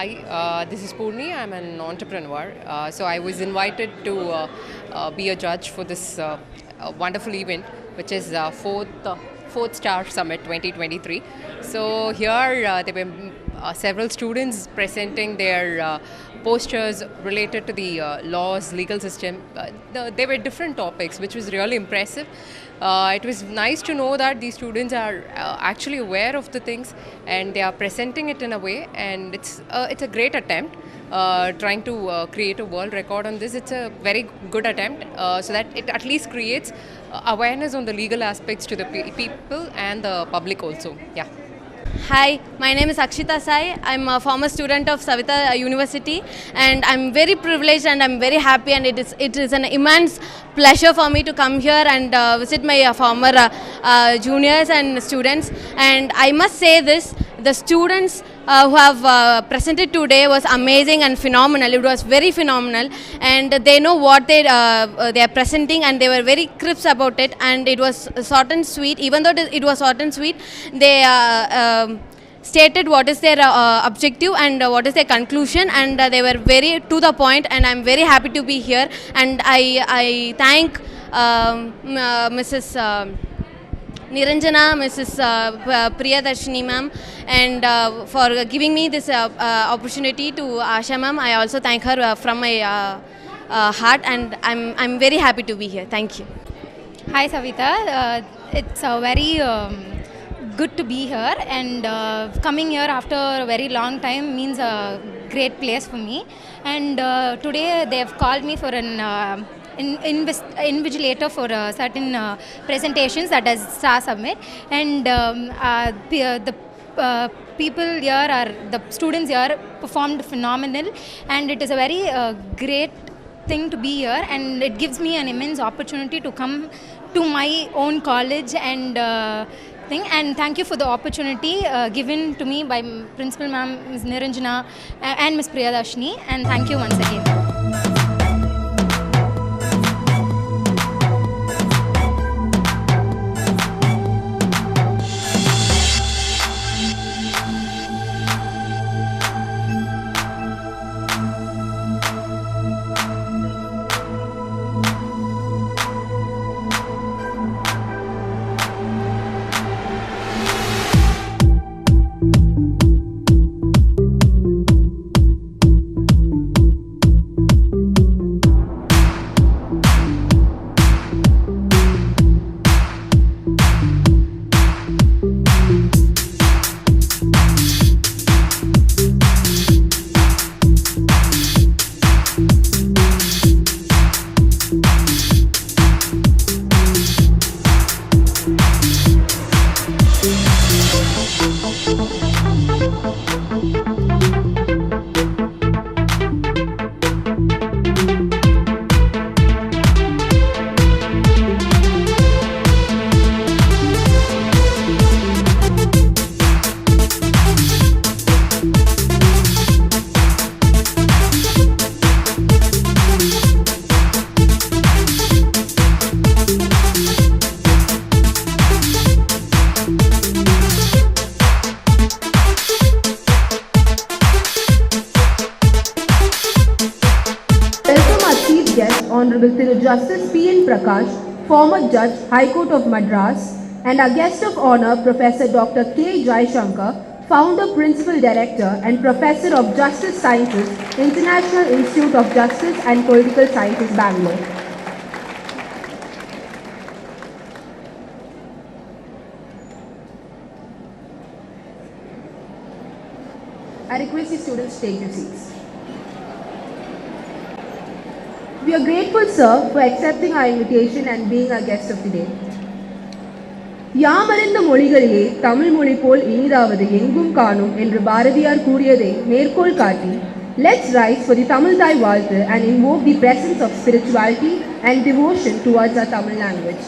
Hi, this is Purni. I'm an entrepreneur. So I was invited to be a judge for this wonderful event, which is Fourth Star Summit 2023. So here there were several students presenting their posters related to the laws, legal system. There were different topics, which was really impressive. It was nice to know that these students are actually aware of the things and they are presenting it in a way, and it's a great attempt. Trying to create a world record on this, it's a very good attempt, so that it at least creates awareness on the legal aspects to the people and the public also. Yeah. Hi, my name is Akshita Sai. I'm a former student of Savita University, and I'm very privileged and I'm very happy, and it is an immense pleasure for me to come here and visit my former juniors and students. And I must say this, the students who have presented today was amazing and phenomenal. It was very phenomenal, and they know what they are presenting, and they were very crisp about it, and it was short and sweet. Even though it was short and sweet, they stated what is their objective and what is their conclusion, and they were very to the point, and I'm very happy to be here. And I thank Mrs. Niranjana, Mrs. Priyadarshini ma'am, and for giving me this opportunity to Asha ma'am. I also thank her from my heart, and I'm very happy to be here. Thank you. Hi Savita, it's very good to be here, and coming here after a very long time means a great place for me. And today they have called me for an invigilator for certain presentations that is Star Summit, and the people here are the students here performed phenomenal, and it is a very great thing to be here, and it gives me an immense opportunity to come to my own college and thing. And thank you for the opportunity given to me by Principal Ma'am Ms. Niranjana and Ms. Priyadarshini, and thank you once again. Honorable Thiru Justice P.N. Prakash, former Judge, High Court of Madras, and our guest of honor, Professor Dr. K. Jaishankar, Founder, Principal Director, and Professor of Justice Sciences, International Institute of Justice and Political Sciences, Bangalore. I request the students to take their seats. We are grateful, sir, for accepting our invitation and being our guest of today. யாமறிந்த மொழிகளிலே தமிழ் மொழி போல் இனிதாவது எங்கும் காணும் என்று பாரதியார் கூறியதை மேற்கோள் காட்டி, let's rise for the Tamil Thai வாழ்த்து and invoke the presence of spirituality and devotion towards our Tamil language.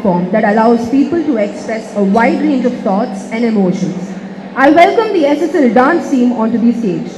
platform that allows people to express a wide range of thoughts and emotions. I welcome the SSL dance team onto the stage.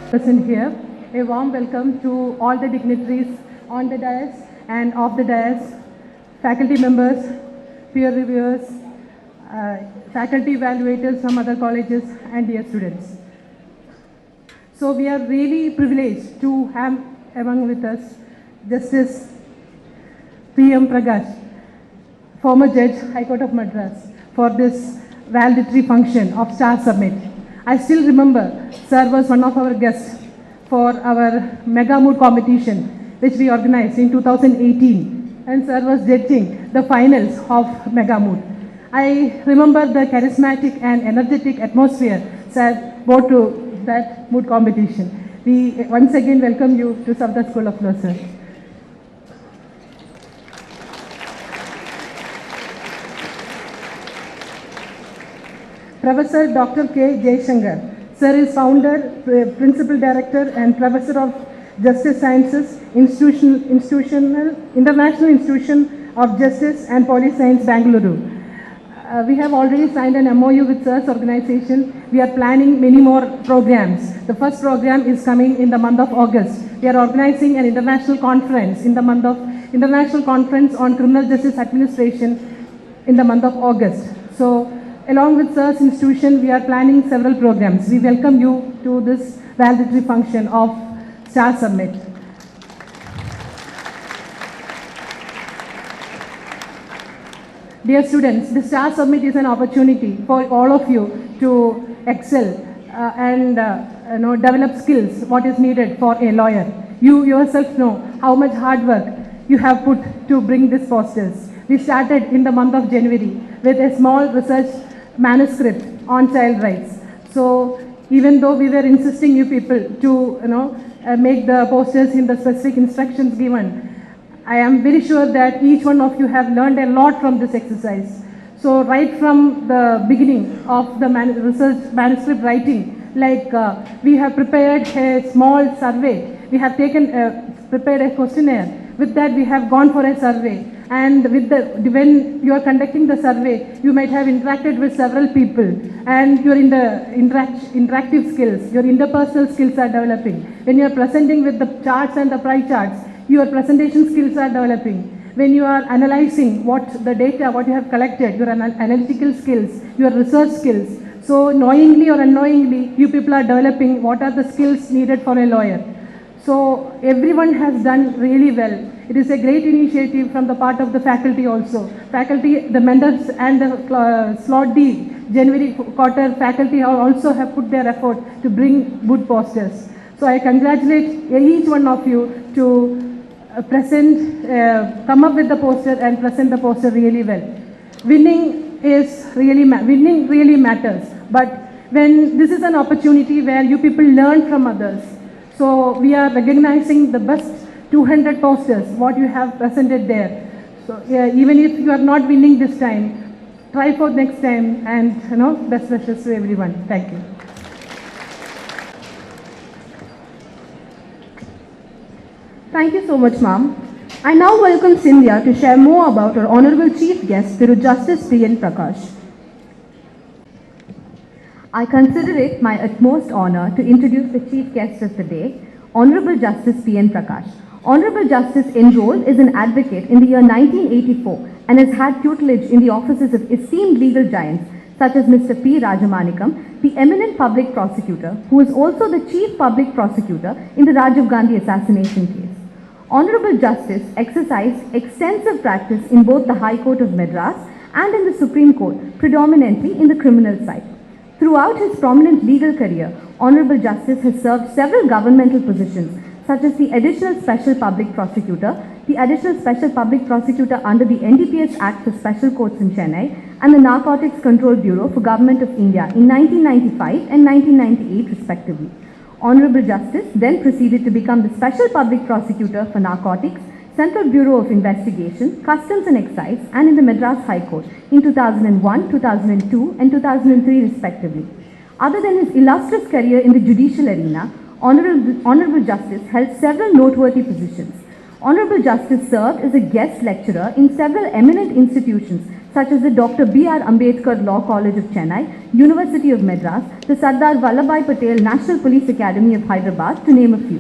Present here. A warm welcome to all the dignitaries on the dais and off the dais, faculty members, peer reviewers, faculty evaluators from other colleges, and dear students. So we are really privileged to have among with us Justice P.M. Prakash, former Judge, High Court of Madras, for this valedictory function of Star Summit. I still remember Sir was one of our guests for our Mega Mood competition, which we organized in 2018, and Sir was judging the finals of Mega Mood. I remember the charismatic and energetic atmosphere Sir brought to that mood competition. We once again welcome you to Savda School of Law, sir. Professor Dr. K. Jaishankar. Sir is founder, principal director and professor of Justice Sciences, International Institution of Justice and Police Science, Bangalore. We have already signed an MOU with Sir's organization. We are planning many more programs. The first program is coming in the month of August. We are organizing an international conference International Conference on Criminal Justice Administration in the month of August. So, along with Sir's institution, we are planning several programs. We welcome you to this valedictory function of Star Summit. Dear students, the Star Summit is an opportunity for all of you to excel and develop skills, what is needed for a lawyer. You yourself know how much hard work you have put to bring this posters. We started in the month of January with a small research manuscript on child rights. So even though we were insisting you people to make the posters in the specific instructions given, I am very sure that each one of you have learned a lot from this exercise. So right from the beginning of the research manuscript writing, we have prepared a small survey. We have prepared a questionnaire. With that, we have gone for a survey. And when you are conducting the survey, you might have interacted with several people, and your interactive skills, your interpersonal skills are developing. When you are presenting with the charts and the pie charts, your presentation skills are developing. When you are analyzing the data, what you have collected, your analytical skills, your research skills. So knowingly or unknowingly, you people are developing what are the skills needed for a lawyer. So everyone has done really well. It is a great initiative from the part of the faculty also. Faculty, the mentors and the slot D, January quarter faculty also have put their effort to bring good posters. So I congratulate each one of you to come up with the poster and present the poster really well. Winning really matters. But when this is an opportunity where you people learn from others, so we are recognizing the best 200 posters, what you have presented there. So even if you are not winning this time, try for next time, and best wishes to everyone. Thank you. Thank you so much, ma'am. I now welcome Cynthia to share more about our Honorable Chief Guest, Thiru Justice P.N. Prakash. I consider it my utmost honor to introduce the Chief Guest of the day, Honorable Justice P.N. Prakash. Honorable Justice enrolled as an advocate in the year 1984 and has had tutelage in the offices of esteemed legal giants such as Mr. P. Rajamanikam, the eminent public prosecutor, who is also the Chief Public Prosecutor in the Rajiv Gandhi assassination case. Honorable Justice exercised extensive practice in both the High Court of Madras and in the Supreme Court, predominantly in the criminal side. Throughout his prominent legal career, Honorable Justice has served several governmental positions, such as the Additional Special Public Prosecutor, the Additional Special Public Prosecutor under the NDPS Act for Special Courts in Chennai, and the Narcotics Control Bureau for Government of India in 1995 and 1998 respectively. Honorable Justice then proceeded to become the Special Public Prosecutor for Narcotics, Central Bureau of Investigation, Customs and Excise, and in the Madras High Court in 2001, 2002, and 2003 respectively. Other than his illustrious career in the judicial arena, Honorable Justice held several noteworthy positions. Honorable Justice served as a guest lecturer in several eminent institutions such as the Dr. B.R. Ambedkar Law College of Chennai, University of Madras, the Sardar Vallabhbhai Patel National Police Academy of Hyderabad, to name a few.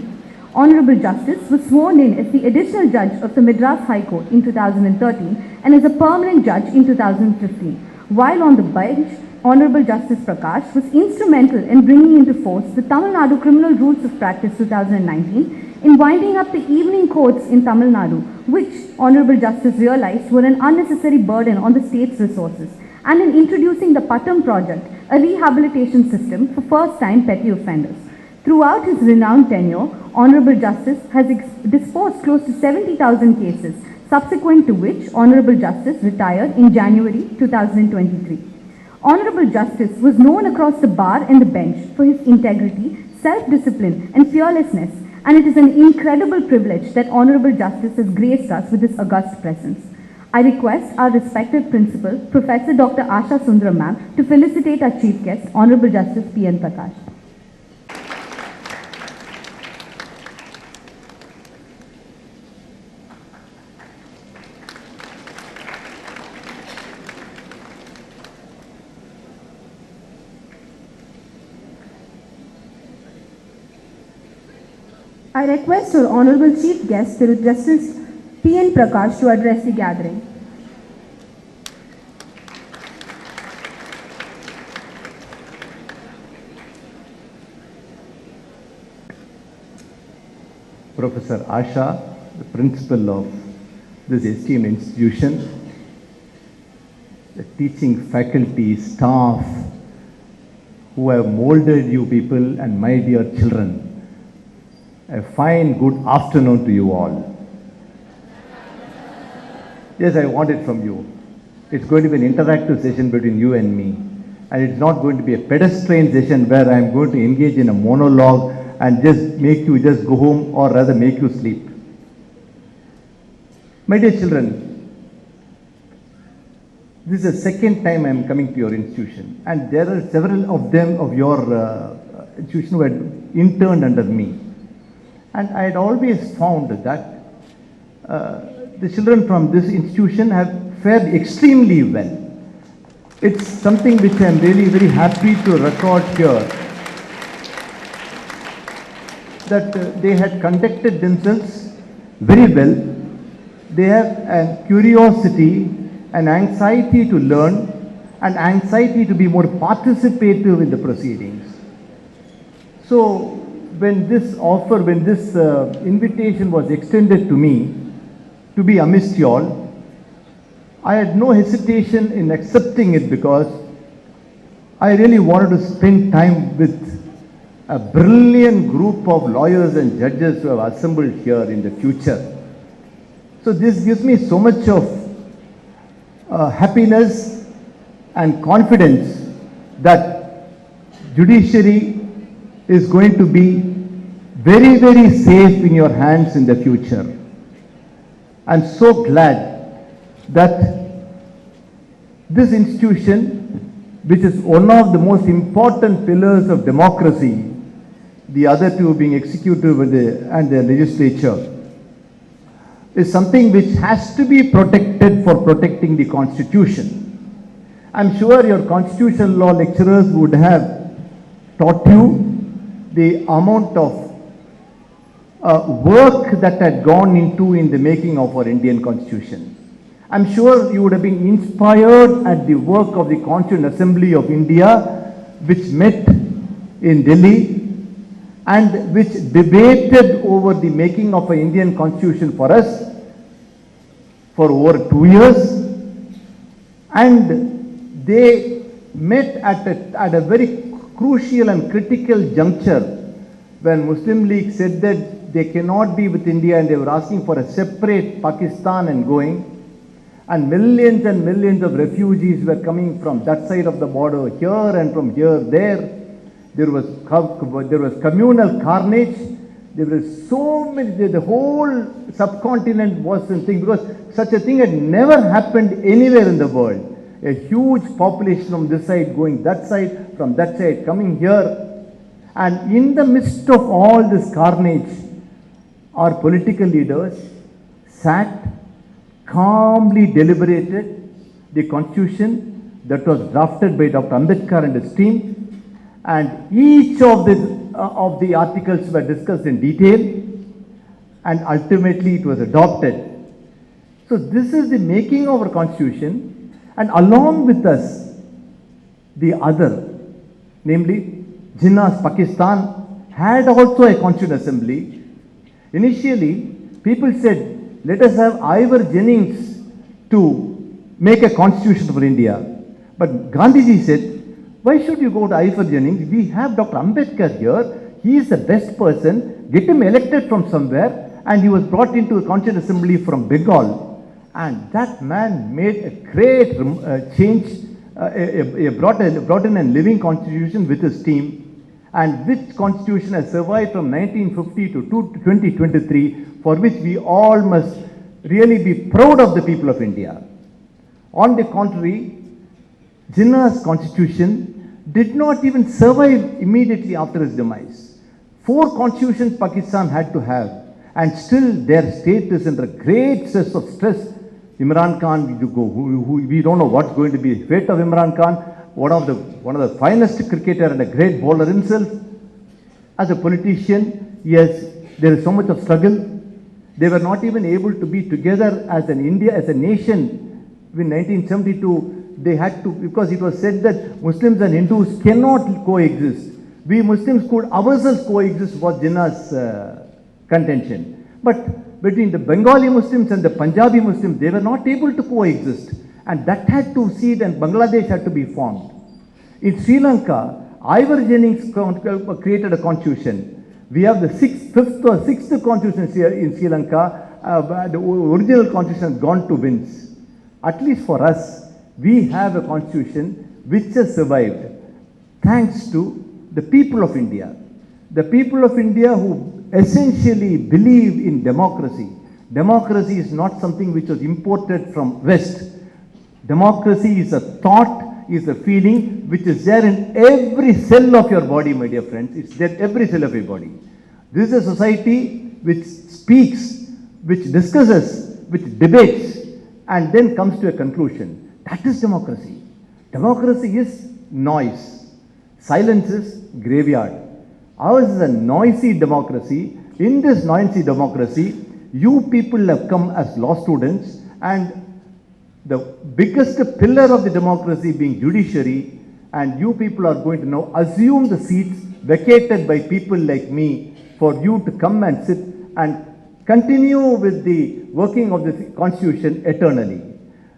Honorable Justice was sworn in as the additional judge of the Madras High Court in 2013 and as a permanent judge in 2015. While on the bench, Honorable Justice Prakash was instrumental in bringing into force the Tamil Nadu Criminal Rules of Practice 2019 in winding up the evening courts in Tamil Nadu, which Honorable Justice realized were an unnecessary burden on the state's resources, and in introducing the Pattam project, a rehabilitation system for first-time petty offenders. Throughout his renowned tenure, Honorable Justice has disposed close to 70,000 cases, subsequent to which Honorable Justice retired in January 2023. Honorable Justice was known across the bar and the bench for his integrity, self-discipline, and fearlessness, and it is an incredible privilege that Honorable Justice has graced us with this august presence. I request our respected principal, Professor Dr. Asha Sundaram ma'am, to felicitate our Chief Guest, Honorable Justice P.N. Prakash. I request our Honorable Chief Guest, Justice P.N. Prakash, to address the gathering. Professor Asha, the principal of this esteemed institution, the teaching faculty, staff, who have molded you people, and my dear children, a fine good afternoon to you all. Yes, I want it from you. It's going to be an interactive session between you and me. And it's not going to be a pedestrian session where I'm going to engage in a monologue and just make you just go home, or rather make you sleep. My dear children, this is the second time I'm coming to your institution, and there are several of them of your institution who had interned under me. And I had always found that the children from this institution have fared extremely well. It's something which I'm really very happy to record here, that they had conducted themselves very well. They have a curiosity, an anxiety to learn, and anxiety to be more participative in the proceedings. So when this offer, when this invitation was extended to me to be amidst you all, I had no hesitation in accepting it because I really wanted to spend time with a brilliant group of lawyers and judges who have assembled here in the future. So this gives me so much of happiness and confidence that judiciary is going to be very, very safe in your hands in the future. I'm so glad that this institution, which is one of the most important pillars of democracy, the other two being executive and the legislature, is something which has to be protected for protecting the Constitution. I'm sure your constitutional law lecturers would have taught you the amount of work that had gone into in the making of our Indian Constitution. I'm sure you would have been inspired at the work of the Constituent Assembly of India, which met in Delhi and which debated over the making of an Indian Constitution for us for over 2 years, and they met at a very crucial and critical juncture when Muslim League said that they cannot be with India and they were asking for a separate Pakistan and going, and millions of refugees were coming from that side of the border here and from here there. There was communal carnage. There were so many, the whole subcontinent was in thing, because such a thing had never happened anywhere in the world. A huge population from this side going that side, from that side coming here. And in the midst of all this carnage, our political leaders sat, calmly deliberated the constitution that was drafted by Dr. Ambedkar and his team. And each of the articles were discussed in detail, and ultimately it was adopted. So this is the making of our constitution, and along with us, the other, namely Jinnah's Pakistan, had also a constituent assembly. Initially, people said, let us have Ivor Jennings to make a constitution for India. But Gandhiji said, why should you go to Ivor Jennings? We have Dr. Ambedkar here. He is the best person. Get him elected from somewhere. And he was brought into a constituent assembly from Bengal. And that man made a great change. Brought in a living constitution with his team. And which constitution has survived from 1950 to 2023, for which we all must really be proud of the people of India. On the contrary, Jinnah's constitution did not even survive immediately after his demise. 4 constitutions Pakistan had to have, and still their state is under great stress. Imran Khan, we don't know what's going to be the fate of Imran Khan, one of the finest cricketer and a great bowler himself. As a politician, yes, there is so much of struggle. They were not even able to be together as an India, as a nation. In 1972, they had to, because it was said that Muslims and Hindus cannot coexist. We Muslims could ourselves coexist, was Jinnah's contention. But between the Bengali Muslims and the Punjabi Muslims, they were not able to coexist. And that had to cede, and Bangladesh had to be formed. In Sri Lanka, Ivor Jennings created a constitution. We have the 5th or 6th constitution here in Sri Lanka. The original constitution has gone to winds. At least for us, we have a constitution which has survived thanks to the people of India. The people of India who essentially believe in democracy. Democracy is not something which was imported from West. Democracy is a thought, is a feeling which is there in every cell of your body, my dear friends. It's there in every cell of your body. This is a society which speaks, which discusses, which debates, and then comes to a conclusion. That is democracy. Democracy is noise. Silence is graveyard. Ours is a noisy democracy. In this noisy democracy, you people have come as law students, and the biggest pillar of the democracy being judiciary, and you people are going to now assume the seats vacated by people like me for you to come and sit and continue with the working of this Constitution eternally.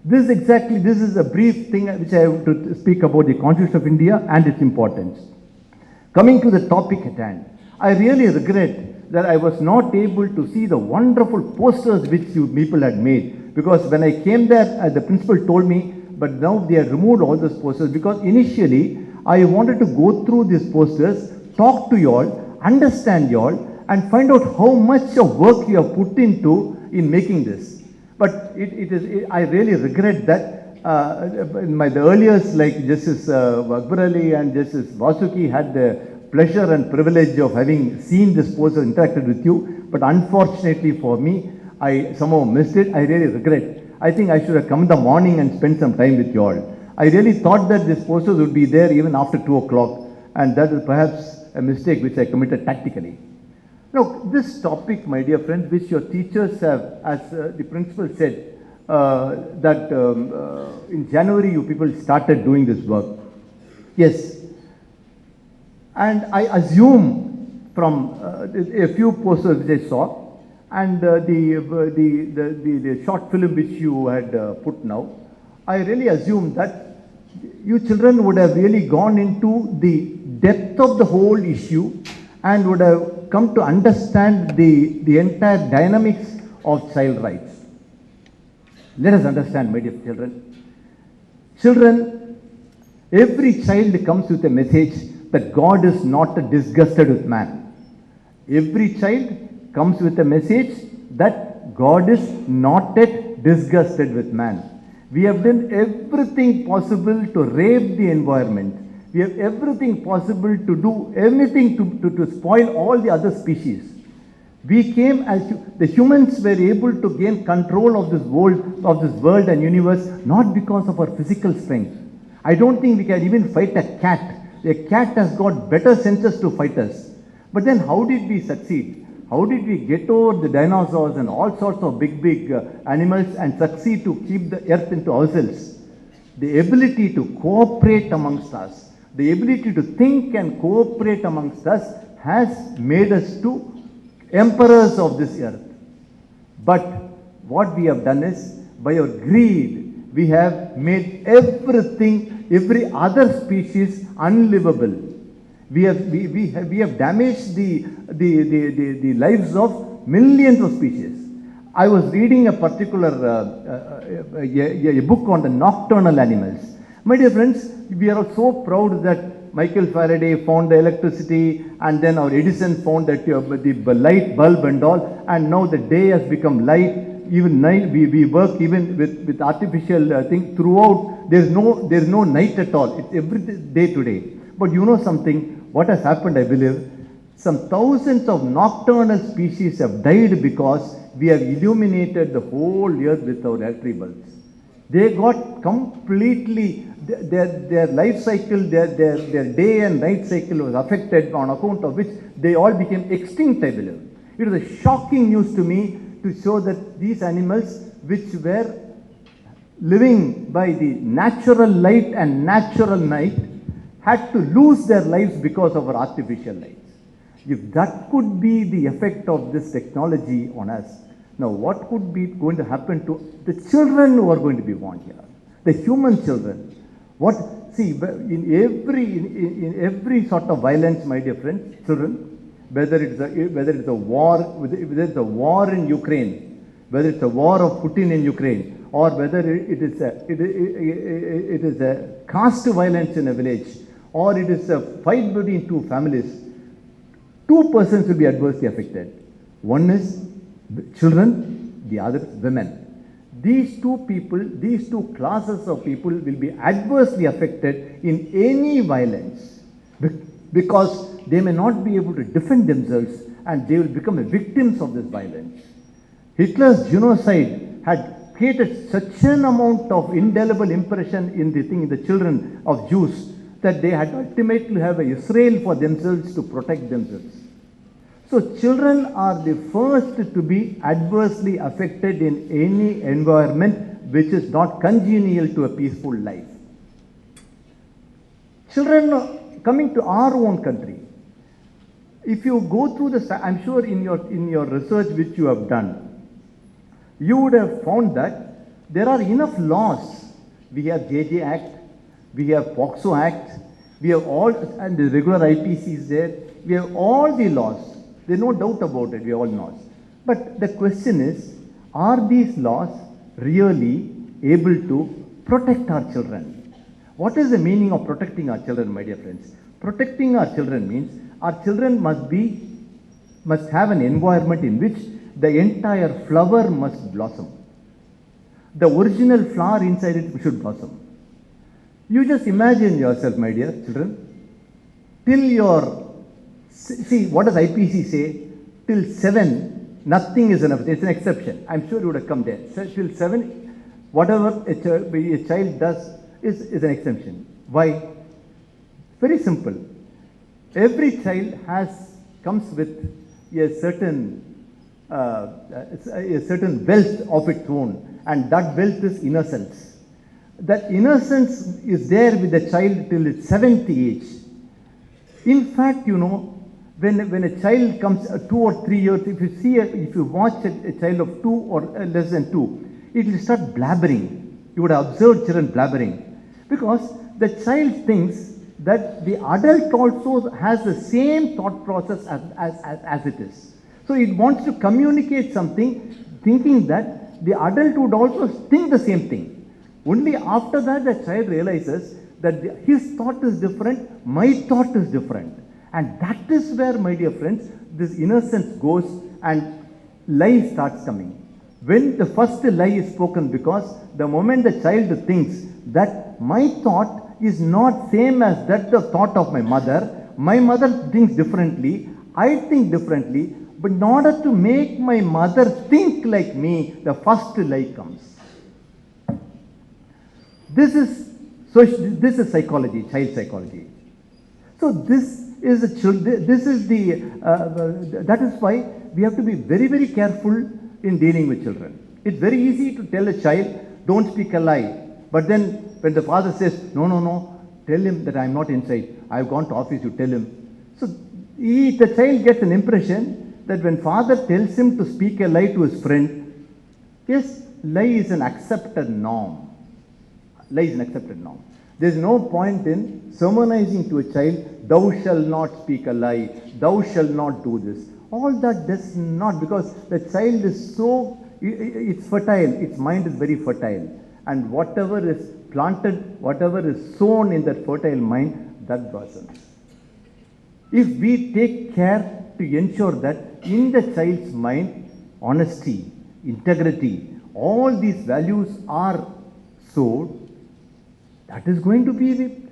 This is a brief thing which I have to speak about the Constitution of India and its importance. Coming to the topic at hand, I really regret that I was not able to see the wonderful posters which you people had made, because when I came there, the principal told me, but now they have removed all those posters, because initially I wanted to go through these posters, talk to you all, understand you all, and find out how much of work you have put into in making this. But I really regret that the earliest, like Justice Akbar Ali and Justice Vasuki, had the pleasure and privilege of having seen this poster, interacted with you, but unfortunately for me, I somehow missed it. I really regret. I think I should have come in the morning and spent some time with you all. I really thought that this posters would be there even after 2 o'clock, and that is perhaps a mistake which I committed tactically. Now, this topic, my dear friends, which your teachers have, as the principal said, that in January you people started doing this work. Yes. And I assume from a few posters which I saw, and the short film which you had put now, I really assume that you children would have really gone into the depth of the whole issue and would have come to understand the entire dynamics of child rights. Let us understand, my dear children. Children, every child comes with a message that God is not disgusted with man. Every child comes with a message that God is not yet disgusted with man. We have done everything possible to rape the environment. We have everything possible to do anything to spoil all the other species. We came as the humans were able to gain control of this world and universe, not because of our physical strength. I don't think we can even fight a cat. A cat has got better senses to fight us. But then how did we succeed? How did we get over the dinosaurs and all sorts of big animals and succeed to keep the earth into ourselves? The ability to cooperate amongst us, the ability to think and cooperate amongst us has made us to emperors of this earth. But what we have done is, by our greed, we have made every other species unlivable. We have damaged the lives of millions of species. I was reading a particular a book on the nocturnal animals. My dear friends, we are so proud that Michael Faraday found the electricity, and then our Edison found that the light bulb and all, and now the day has become light. Even night, we work even with artificial thing throughout. There is no night at all. It's every day to day. But you know something? What has happened, I believe, some thousands of nocturnal species have died because we have illuminated the whole earth with our electric bulbs. They got completely, their life cycle, their day and night cycle was affected, on account of which they all became extinct, I believe. It was a shocking news to me to show that these animals, which were living by the natural light and natural night, had to lose their lives because of our artificial lights. If that could be the effect of this technology on us, now what could be going to happen to the children who are going to be born here, the human children? In every sort of violence, my dear friends, children, whether it's a war in Ukraine, whether it's a war of Putin in Ukraine, or whether it is a caste violence in a village, or it is a fight between two families, two persons will be adversely affected. One is children, the other women. These two people, these two classes of people will be adversely affected in any violence, because they may not be able to defend themselves and they will become victims of this violence. Hitler's genocide had created such an amount of indelible impression in the children of Jews that they had ultimately have a Israel for themselves to protect themselves. So children are the first to be adversely affected in any environment which is not congenial to a peaceful life. Children, coming to our own country, If you go through I'm sure in your research which you have done, you would have found that there are enough laws. We have JJ Act, we have POXO Act, we have all, and the regular IPC is there. We have all the laws. There's no doubt about it, we have all laws. But the question is, are these laws really able to protect our children? What is the meaning of protecting our children, my dear friends? Protecting our children means our children must have an environment in which the entire flower must blossom. The original flower inside it should blossom. You just imagine yourself, my dear children, see what does IPC say? Till 7, nothing is enough. It's an exception. I'm sure you would have come there. So till 7, whatever a child does is an exception. Why? Very simple. Every child comes with a certain wealth of its own, and that wealth is innocence. That innocence is there with the child till its 7th age. In fact, you know, when a child comes 2 or 3 years, if you watch a child of 2 or less than 2, it will start blabbering. You would have observed children blabbering, because the child thinks that the adult also has the same thought process as it is. So it wants to communicate something, thinking that the adult would also think the same thing. Only after that the child realizes that his thought is different, my thought is different. And that is where, my dear friends, this innocence goes and lie starts coming. When the first lie is spoken, because the moment the child thinks that my thought is not same as that the thought of my mother thinks differently, I think differently, but in order to make my mother think like me, the first lie comes. This is psychology, child psychology. So that is why we have to be very, very careful in dealing with children. It's very easy to tell a child, don't speak a lie. But then when the father says, no, tell him that I'm not inside, I've gone to office, you tell him. So the child gets an impression that when father tells him to speak a lie to his friend, yes, lie is an accepted norm. Lie is an accepted norm. There is no point in sermonizing to a child, thou shalt not speak a lie, thou shalt not do this. All that does not, because the child is it's fertile, its mind is very fertile. And whatever is planted, whatever is sown in that fertile mind, that blossoms. If we take care to ensure that in the child's mind, honesty, integrity, all these values are sowed, that is going to be reaped.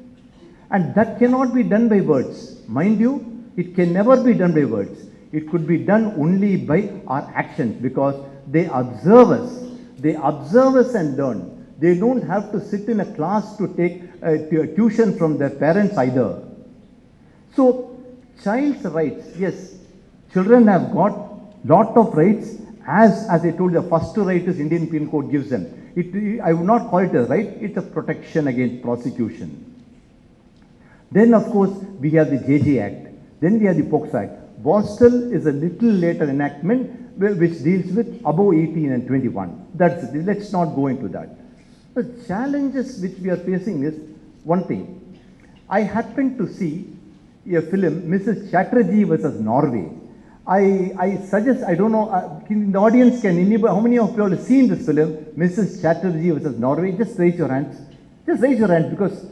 And that cannot be done by words. Mind you, it can never be done by words. It could be done only by our actions, because they observe us. They observe us and learn. They don't have to sit in a class to take tuition from their parents either. So, child's rights, yes, children have got lot of rights. As I told you, the first right is Indian Penal Code gives them. I would not call it a right, it's a protection against prosecution. Then of course we have the JJ Act, then we have the POXO Act. Boston is a little later enactment which deals with above 18 and 21. That's it. Let's not go into that. The challenges which we are facing is one thing. I happened to see a film, Mrs. Chatterjee versus Norway. I suggest, I don't know, in the audience, how many of you have seen this film, Mrs. Chatterjee versus Norway? Just raise your hands. Just raise your hands, because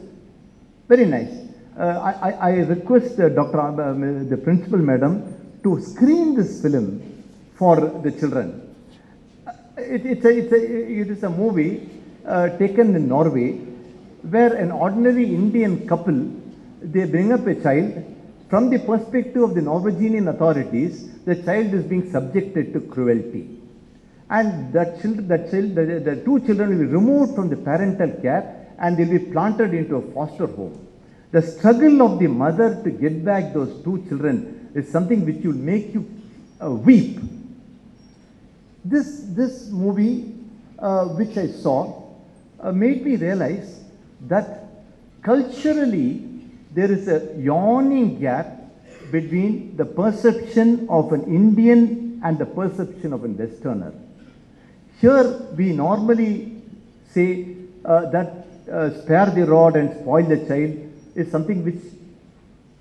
very nice. I request the principal madam to screen this film for the children. It is a movie taken in Norway, where an ordinary Indian couple, they bring up a child. From the perspective of the Norwegian authorities, the child is being subjected to cruelty. And the two children will be removed from the parental care and they will be planted into a foster home. The struggle of the mother to get back those two children is something which will make you weep. This movie, which I saw, made me realize that culturally there is a yawning gap between the perception of an Indian and the perception of a Westerner. Here we normally say that spare the rod and spoil the child is something which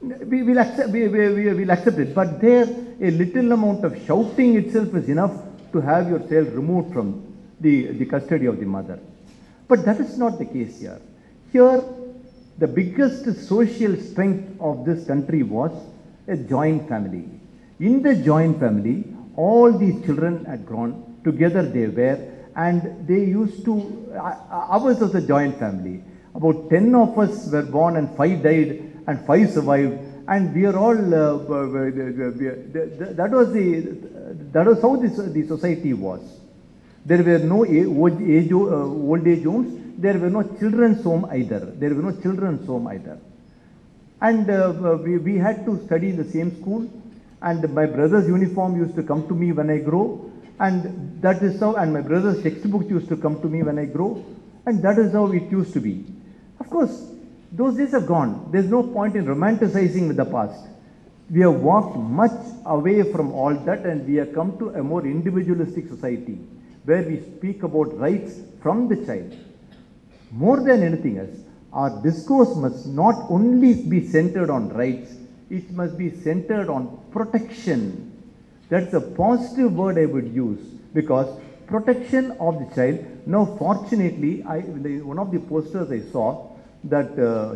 we will accept, we will accept it. But there, a little amount of shouting itself is enough to have your child removed from the custody of the mother. But that is not the case here. Here, the biggest social strength of this country was a joint family. In the joint family, all these children had grown, together they were, and they used to, ours was a joint family. About 10 of us were born and 5 died and 5 survived, and we are all, that was how the society was. There were no old age homes, there were no children's home either. And we had to study in the same school, and my brother's uniform used to come to me when I grow, and that is how, and my brother's textbooks used to come to me when I grow, and that is how it used to be. Of course, those days are gone. There's no point in romanticizing with the past. We have walked much away from all that, and we have come to a more individualistic society where we speak about rights from the child. More than anything else, our discourse must not only be centered on rights, it must be centered on protection. That's a positive word I would use, because protection of the child. Now, fortunately, one of the posters I saw that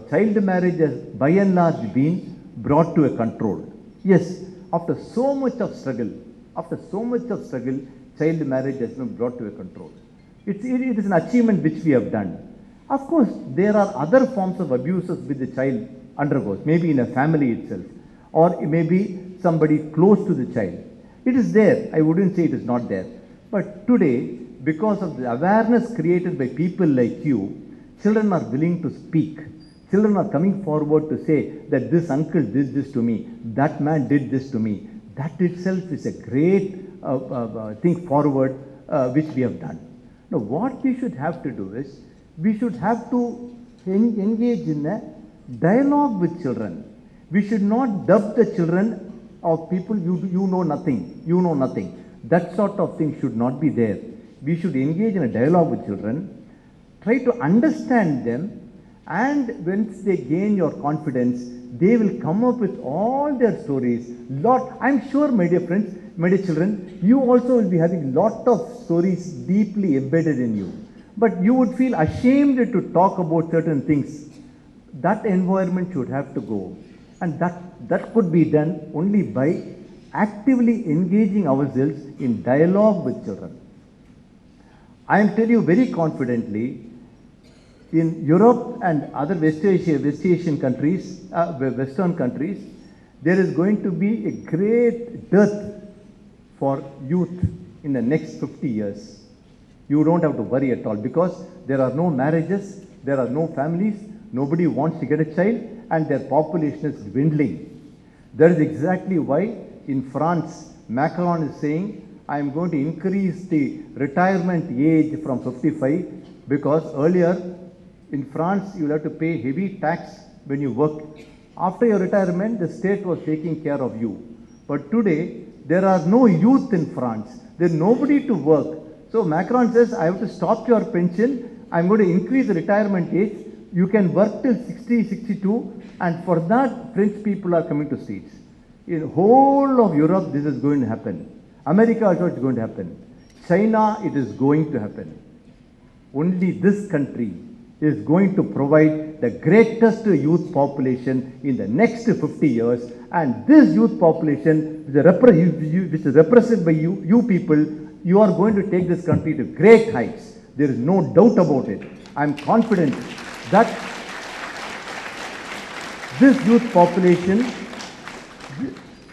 child marriage has by and large been brought to a control. Yes, after so much of struggle, child marriage has been brought to a control. It is an achievement which we have done. Of course, there are other forms of abuses which the child undergoes, maybe in a family itself, or maybe somebody close to the child. It is there. I wouldn't say it is not there. But today, because of the awareness created by people like you, children are willing to speak. Children are coming forward to say that this uncle did this to me, that man did this to me. That itself is a great thing forward which we have done. Now, what we should have to do is, we should have to engage in a dialogue with children. We should not dub the children of people, you know nothing. That sort of thing should not be there. We should engage in a dialogue with children, try to understand them, and once they gain your confidence, they will come up with all their stories. I'm sure, my dear friends, my dear children, you also will be having lot of stories deeply embedded in you. But you would feel ashamed to talk about certain things. That environment should have to go. And that could be done only by actively engaging ourselves in dialogue with children. I am telling you very confidently, in Europe and other West Asian countries, Western countries, there is going to be a great dearth for youth in the next 50 years. You don't have to worry at all, because there are no marriages, there are no families, nobody wants to get a child, and their population is dwindling. That is exactly why in France, Macron is saying, I am going to increase the retirement age from 55, because earlier in France you will have to pay heavy tax when you work. After your retirement, the state was taking care of you. But today, there are no youth in France. There is nobody to work. So Macron says, I have to stop your pension. I am going to increase the retirement age. You can work till 60, 62, and for that, French people are coming to streets. In whole of Europe, this is going to happen. America also is going to happen. China, it is going to happen. Only this country is going to provide the greatest youth population in the next 50 years, and this youth population, which is represented by you people, you are going to take this country to great heights. There is no doubt about it. I am confident that this youth population,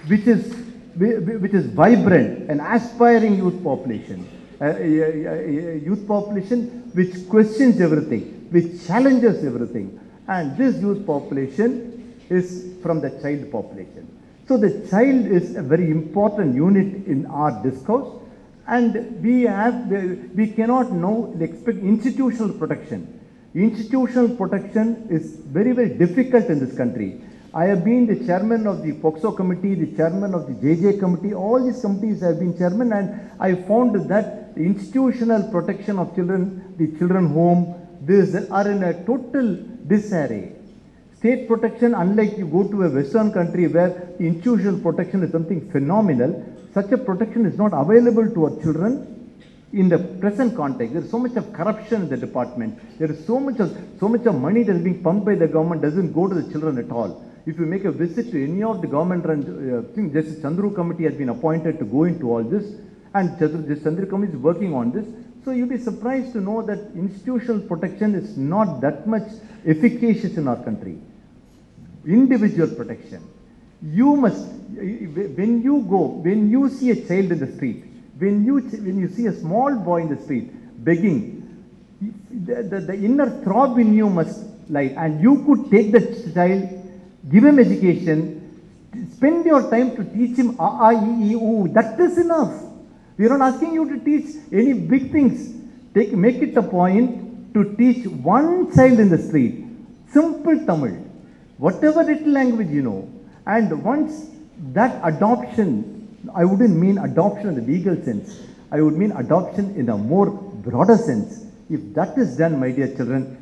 which is vibrant, an aspiring youth population, a youth population which questions everything, which challenges everything, and this youth population is from the child population. So the child is a very important unit in our discourse, and we cannot now expect institutional protection. Institutional protection is very, very difficult in this country. I have been the chairman of the POXO committee, the chairman of the JJ committee. All these committees I have been chairman, and I found that the institutional protection of children, the children home, this are in a total disarray. State protection, unlike you go to a Western country where the institutional protection is something phenomenal, such a protection is not available to our children in the present context. There is so much of corruption in the department. There is so much of money that is being pumped by the government doesn't go to the children at all. If you make a visit to any of the government-run, I think Justice Chandru committee has been appointed to go into all this, and Justice Chandru committee is working on this. So you'll be surprised to know that institutional protection is not that much efficacious in our country. Individual protection. You must, when you see a child in the street, when you see a small boy in the street begging, the inner throb in you must lie, and you could take the child, give him education, spend your time to teach him A, E, I, O. That is enough. We are not asking you to teach any big things. Make it a point to teach one child in the street simple Tamil, whatever little language you know. And once that adoption, I wouldn't mean adoption in the legal sense, I would mean adoption in a more broader sense. If that is done, my dear children,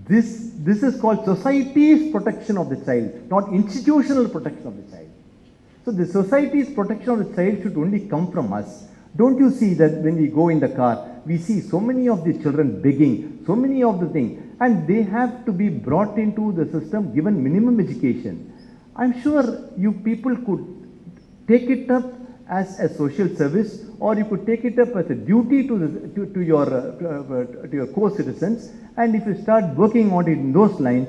this is called society's protection of the child, not institutional protection of the child. So the society's protection of the child should only come from us. Don't you see that when we go in the car, we see so many of the children begging, so many of the things, and they have to be brought into the system, given minimum education. I'm sure you people could take it up as a social service, or you could take it up as a duty to your co-citizens, and if you start working on it in those lines,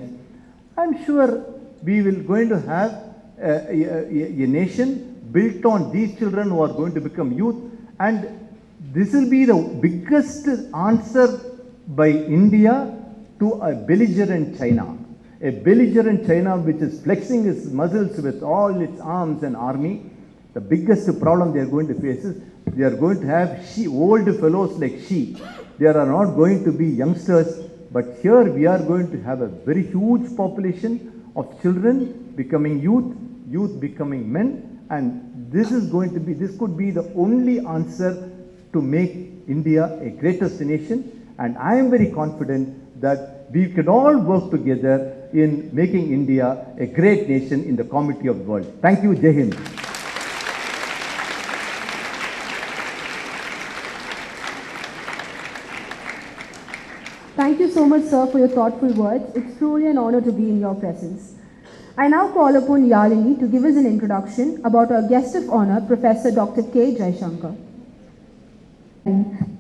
I'm sure we will going to have a nation built on these children who are going to become youth. And this will be the biggest answer by India to a belligerent China. A belligerent China which is flexing its muscles with all its arms and army. The biggest problem they are going to face is they are going to have old fellows like she. There are not going to be youngsters, but here we are going to have a very huge population of children becoming youth, youth becoming men, and this could be the only answer to make India a great destination. And I am very confident that we can all work together in making India a great nation in the comity of the world. Thank you. Jai Hind. Thank you so much, sir, for your thoughtful words. It's truly an honor to be in your presence. I now call upon Yalini to give us an introduction about our guest of honor, Professor Dr. K. Jaishankar.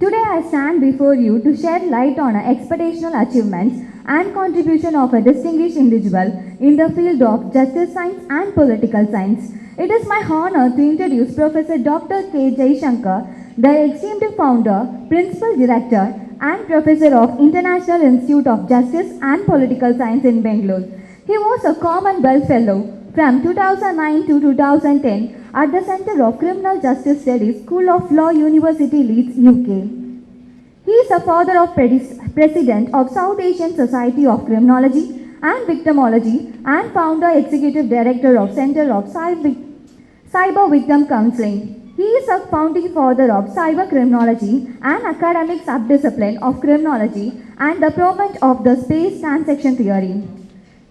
Today I stand before you to shed light on expectational achievements and contribution of a distinguished individual in the field of justice science and political science. It is my honor to introduce Professor Dr. K. Jaishankar, the esteemed founder, principal director and professor of International Institute of Justice and Political Science in Bangalore. He was a Commonwealth Fellow from 2009 to 2010 at the Center of Criminal Justice Studies, School of Law, University, Leeds, UK. He is a father of President of South Asian Society of Criminology and Victimology and founder executive director of Center of Cyber Victim Counseling. He is a founding father of cyber criminology and academic subdiscipline of criminology and the proponent of the space transaction theory.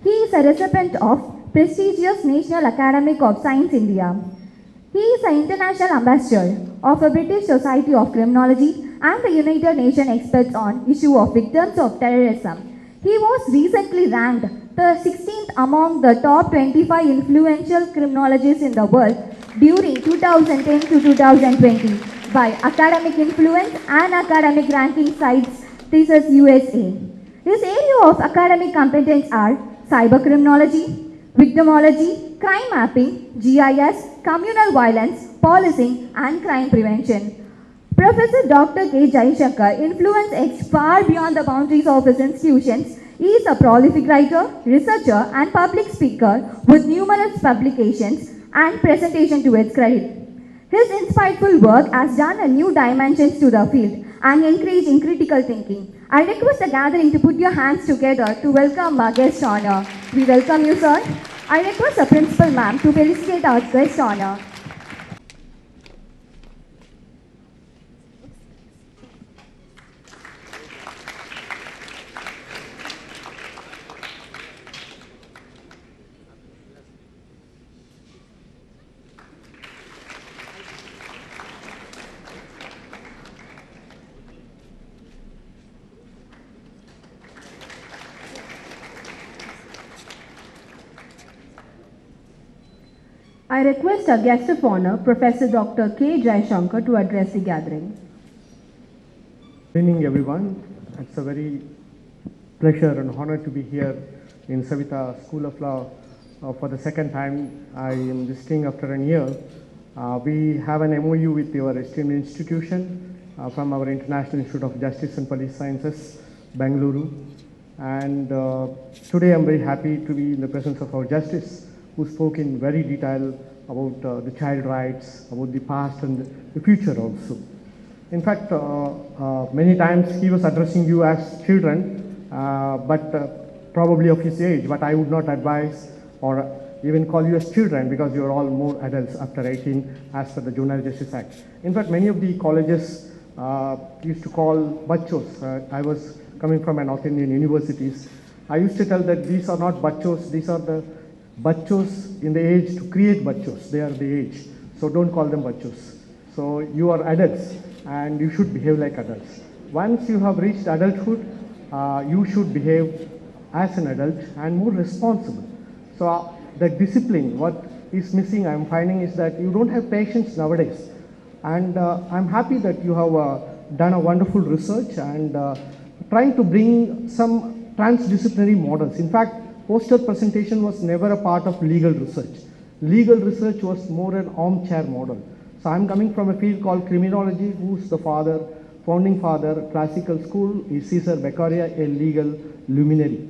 He is a recipient of prestigious National Academy of Science India. He is an international ambassador of the British Society of Criminology and the United Nations experts on issue of victims of terrorism. He was recently ranked the 16th among the top 25 influential criminologists in the world during 2010 to 2020 by Academic Influence and academic ranking sites Thesis USA. His area of academic competence are cybercriminology, victimology, crime mapping, GIS, communal violence, policing, and crime prevention. Professor Dr. K. Jaishankar influence far beyond the boundaries of his institutions. He is a prolific writer, researcher, and public speaker with numerous publications and presentation to its credit. His insightful work has done a new dimensions to the field and encouraged in critical thinking. I request the gathering to put your hands together to welcome our guest honor. We welcome you, sir. I request the principal ma'am to felicitate our guest honor. I request our guest of honor, Professor Dr. K. Jaishankar, to address the gathering. Good evening, everyone. It's a very pleasure and honor to be here in Savita School of Law for the second time. I am visiting after a year. We have an MOU with your esteemed institution from our International Institute of Justice and Police Sciences, Bengaluru. And today I'm very happy to be in the presence of our Justice, who spoke in very detail about the child rights, about the past and the future also. In fact, many times he was addressing you as children, but probably of his age, but I would not advise or even call you as children, because you are all more adults after 18 as per the Juvenile Justice Act. In fact, many of the colleges used to call bachos. I was coming from an North Indian universities. I used to tell that these are not bachos, these are the bachos in the age to create bachos. They are the age. So don't call them bachos. So you are adults and you should behave like adults. Once you have reached adulthood, you should behave as an adult and more responsible. So the discipline, what is missing, I'm finding, is that you don't have patience nowadays. And I'm happy that you have done a wonderful research and trying to bring some transdisciplinary models. In fact, poster presentation was never a part of legal research. Legal research was more an armchair model. So I'm coming from a field called criminology, who's the founding father, classical school, is Cesar Beccaria, a legal luminary.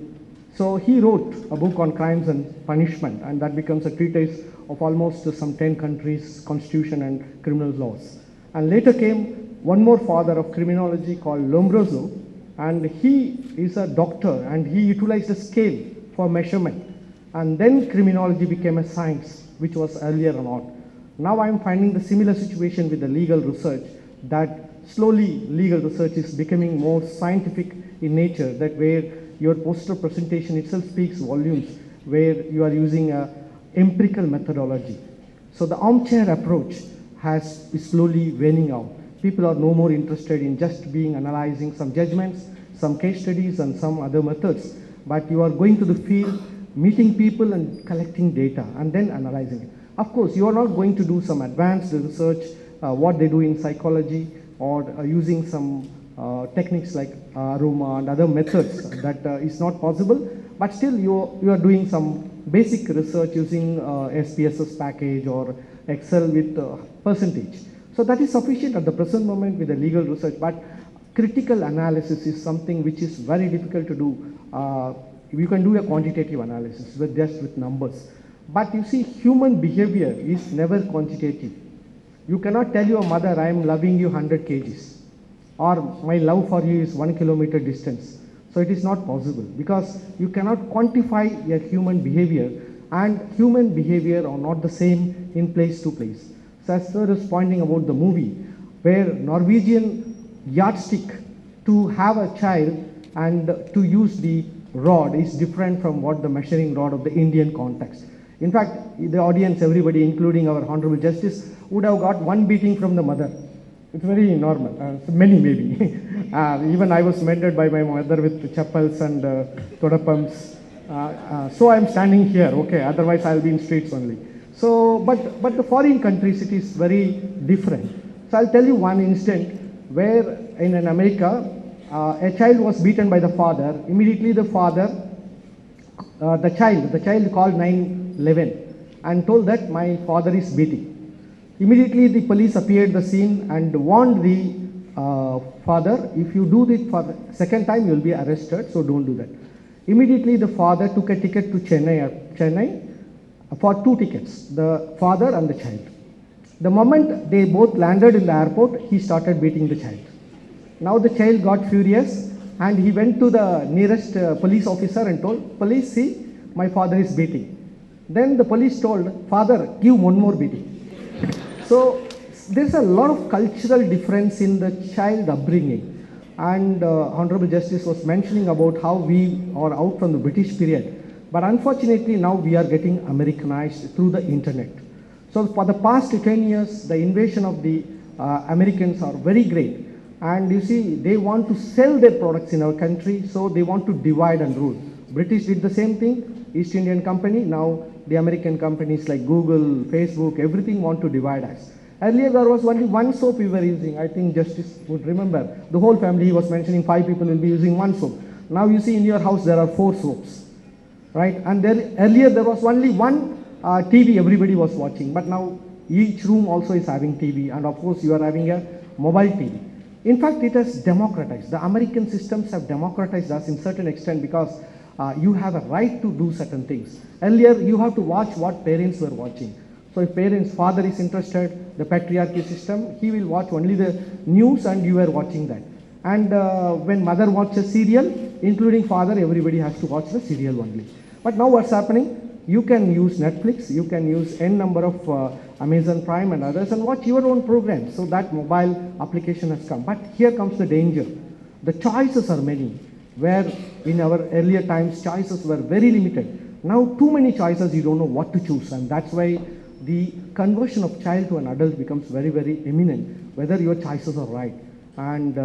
So he wrote a book on crimes and punishment, and that becomes a treatise of almost some 10 countries' constitution and criminal laws. And later came one more father of criminology called Lombroso, and he is a doctor and he utilized a scale for measurement. And then criminology became a science, which was earlier not. Now I'm finding the similar situation with the legal research, that slowly legal research is becoming more scientific in nature, that where your poster presentation itself speaks volumes, where you are using a empirical methodology. So the armchair approach is slowly waning out. People are no more interested in just analyzing some judgments, some case studies and some other methods, but you are going to the field, meeting people and collecting data and then analyzing it. Of course, you are not going to do some advanced research, what they do in psychology, or using some techniques like aroma and other methods. That is not possible, but still you are doing some basic research using SPSS package or Excel with percentage. So that is sufficient at the present moment with the legal research, but critical analysis is something which is very difficult to do. You can do a quantitative analysis just with numbers. But you see, human behavior is never quantitative. You cannot tell your mother, I am loving you 100 kgs, or my love for you is 1 kilometer distance. So it is not possible, because you cannot quantify a human behavior, and human behavior are not the same in place to place. So as sir is pointing about the movie, where Norwegian yardstick to have a child and to use the rod is different from what the measuring rod of the Indian context. In fact, the audience, everybody, including our Honorable Justice, would have got one beating from the mother. It's very normal, many maybe. Even I was mentored by my mother with chappals and todapams. So I'm standing here, okay, otherwise I'll be in streets only. So, but the foreign countries, it is very different. So I'll tell you one instant where in America, a child was beaten by the father. Immediately the father, the child called 911 and told that my father is beating. Immediately the police appeared at the scene and warned the father, if you do it for the second time, you will be arrested, so don't do that. Immediately the father took a ticket to Chennai for 2 tickets, the father and the child. The moment they both landed in the airport, he started beating the child. Now the child got furious and he went to the nearest police officer and told, police, see, my father is beating. Then the police told, "Father, give one more beating." So there's a lot of cultural difference in the child upbringing. And Honorable Justice was mentioning about how we are out from the British period. But unfortunately now we are getting Americanized through the internet. So for the past 10 years, the invasion of the Americans are very great. And you see, they want to sell their products in our country, so they want to divide and rule. British did the same thing, East Indian Company. Now the American companies like Google, Facebook, everything want to divide us. Earlier there was only one soap we were using. I think Justice would remember. The whole family, he was mentioning 5 people will be using one soap. Now you see in your house there are 4 soaps, right? And earlier there was only one TV everybody was watching. But now each room also is having TV. And of course you are having a mobile TV. In fact, it has democratized. The American systems have democratized us in certain extent because you have a right to do certain things. Earlier, you have to watch what parents were watching. So if father is interested, the patriarchy system, he will watch only the news and you are watching that. And when mother watches serial, including father, everybody has to watch the serial only. But now what's happening? You can use Netflix, you can use n number of Amazon Prime and others and watch your own programs. So that mobile application has come. But here comes the danger. The choices are many, where in our earlier times choices were very limited. Now too many choices, you don't know what to choose, and that's why the conversion of child to an adult becomes very, very imminent, whether your choices are right. And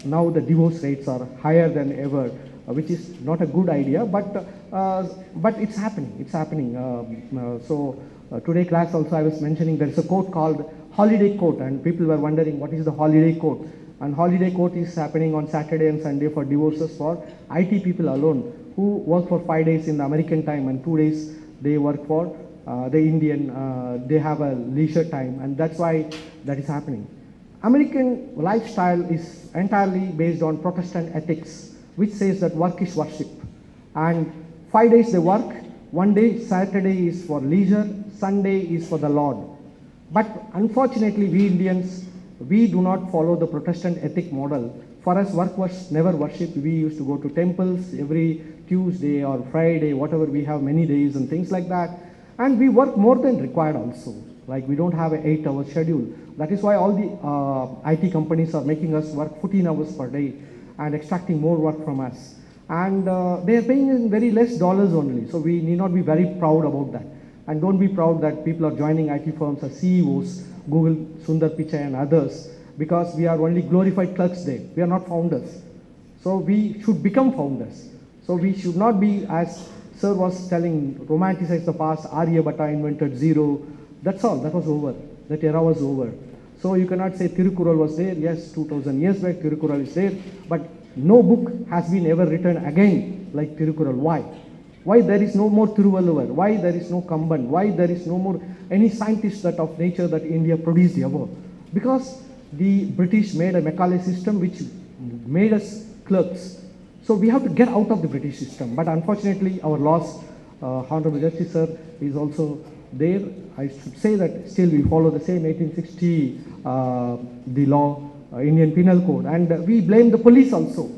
now the divorce rates are higher than ever, which is not a good idea, but it's happening. It's happening. Today class also I was mentioning there is a court called holiday court, and people were wondering what is the holiday court. And holiday court is happening on Saturday and Sunday for divorces for IT people alone, who work for 5 days in the American time and 2 days they work for the Indian, they have a leisure time, and that's why that is happening. American lifestyle is entirely based on Protestant ethics, which says that work is worship. And 5 days they work, 1 day, Saturday is for leisure, Sunday is for the Lord. But unfortunately, we Indians, we do not follow the Protestant ethic model. For us, work was never worship. We used to go to temples every Tuesday or Friday, whatever, we have many days and things like that. And we work more than required also. Like we don't have an 8-hour schedule. That is why all the IT companies are making us work 14 hours per day and extracting more work from us. And they are paying in very less dollars only. So we need not be very proud about that. And don't be proud that people are joining IT firms as CEOs, Google, Sundar Pichai and others, because we are only glorified clerks there. We are not founders. So we should become founders. So we should not be, as Sir was telling, romanticize the past. Aryabhatta invented zero. That's all. That was over. That era was over. So you cannot say Tirukural was there. Yes, 2000 years back Tirukural is there. But no book has been ever written again like Tirukural. Why? Why there is no more Tiruvalluvar? Why there is no Kamban? Why there is no more any scientist that of nature that India produced ever? Because the British made a Macaulay system which made us clerks. So we have to get out of the British system. But unfortunately, our laws, Honorable Justice Sir is also there. I should say that still we follow the same 1860, the law, Indian Penal Code. And we blame the police also.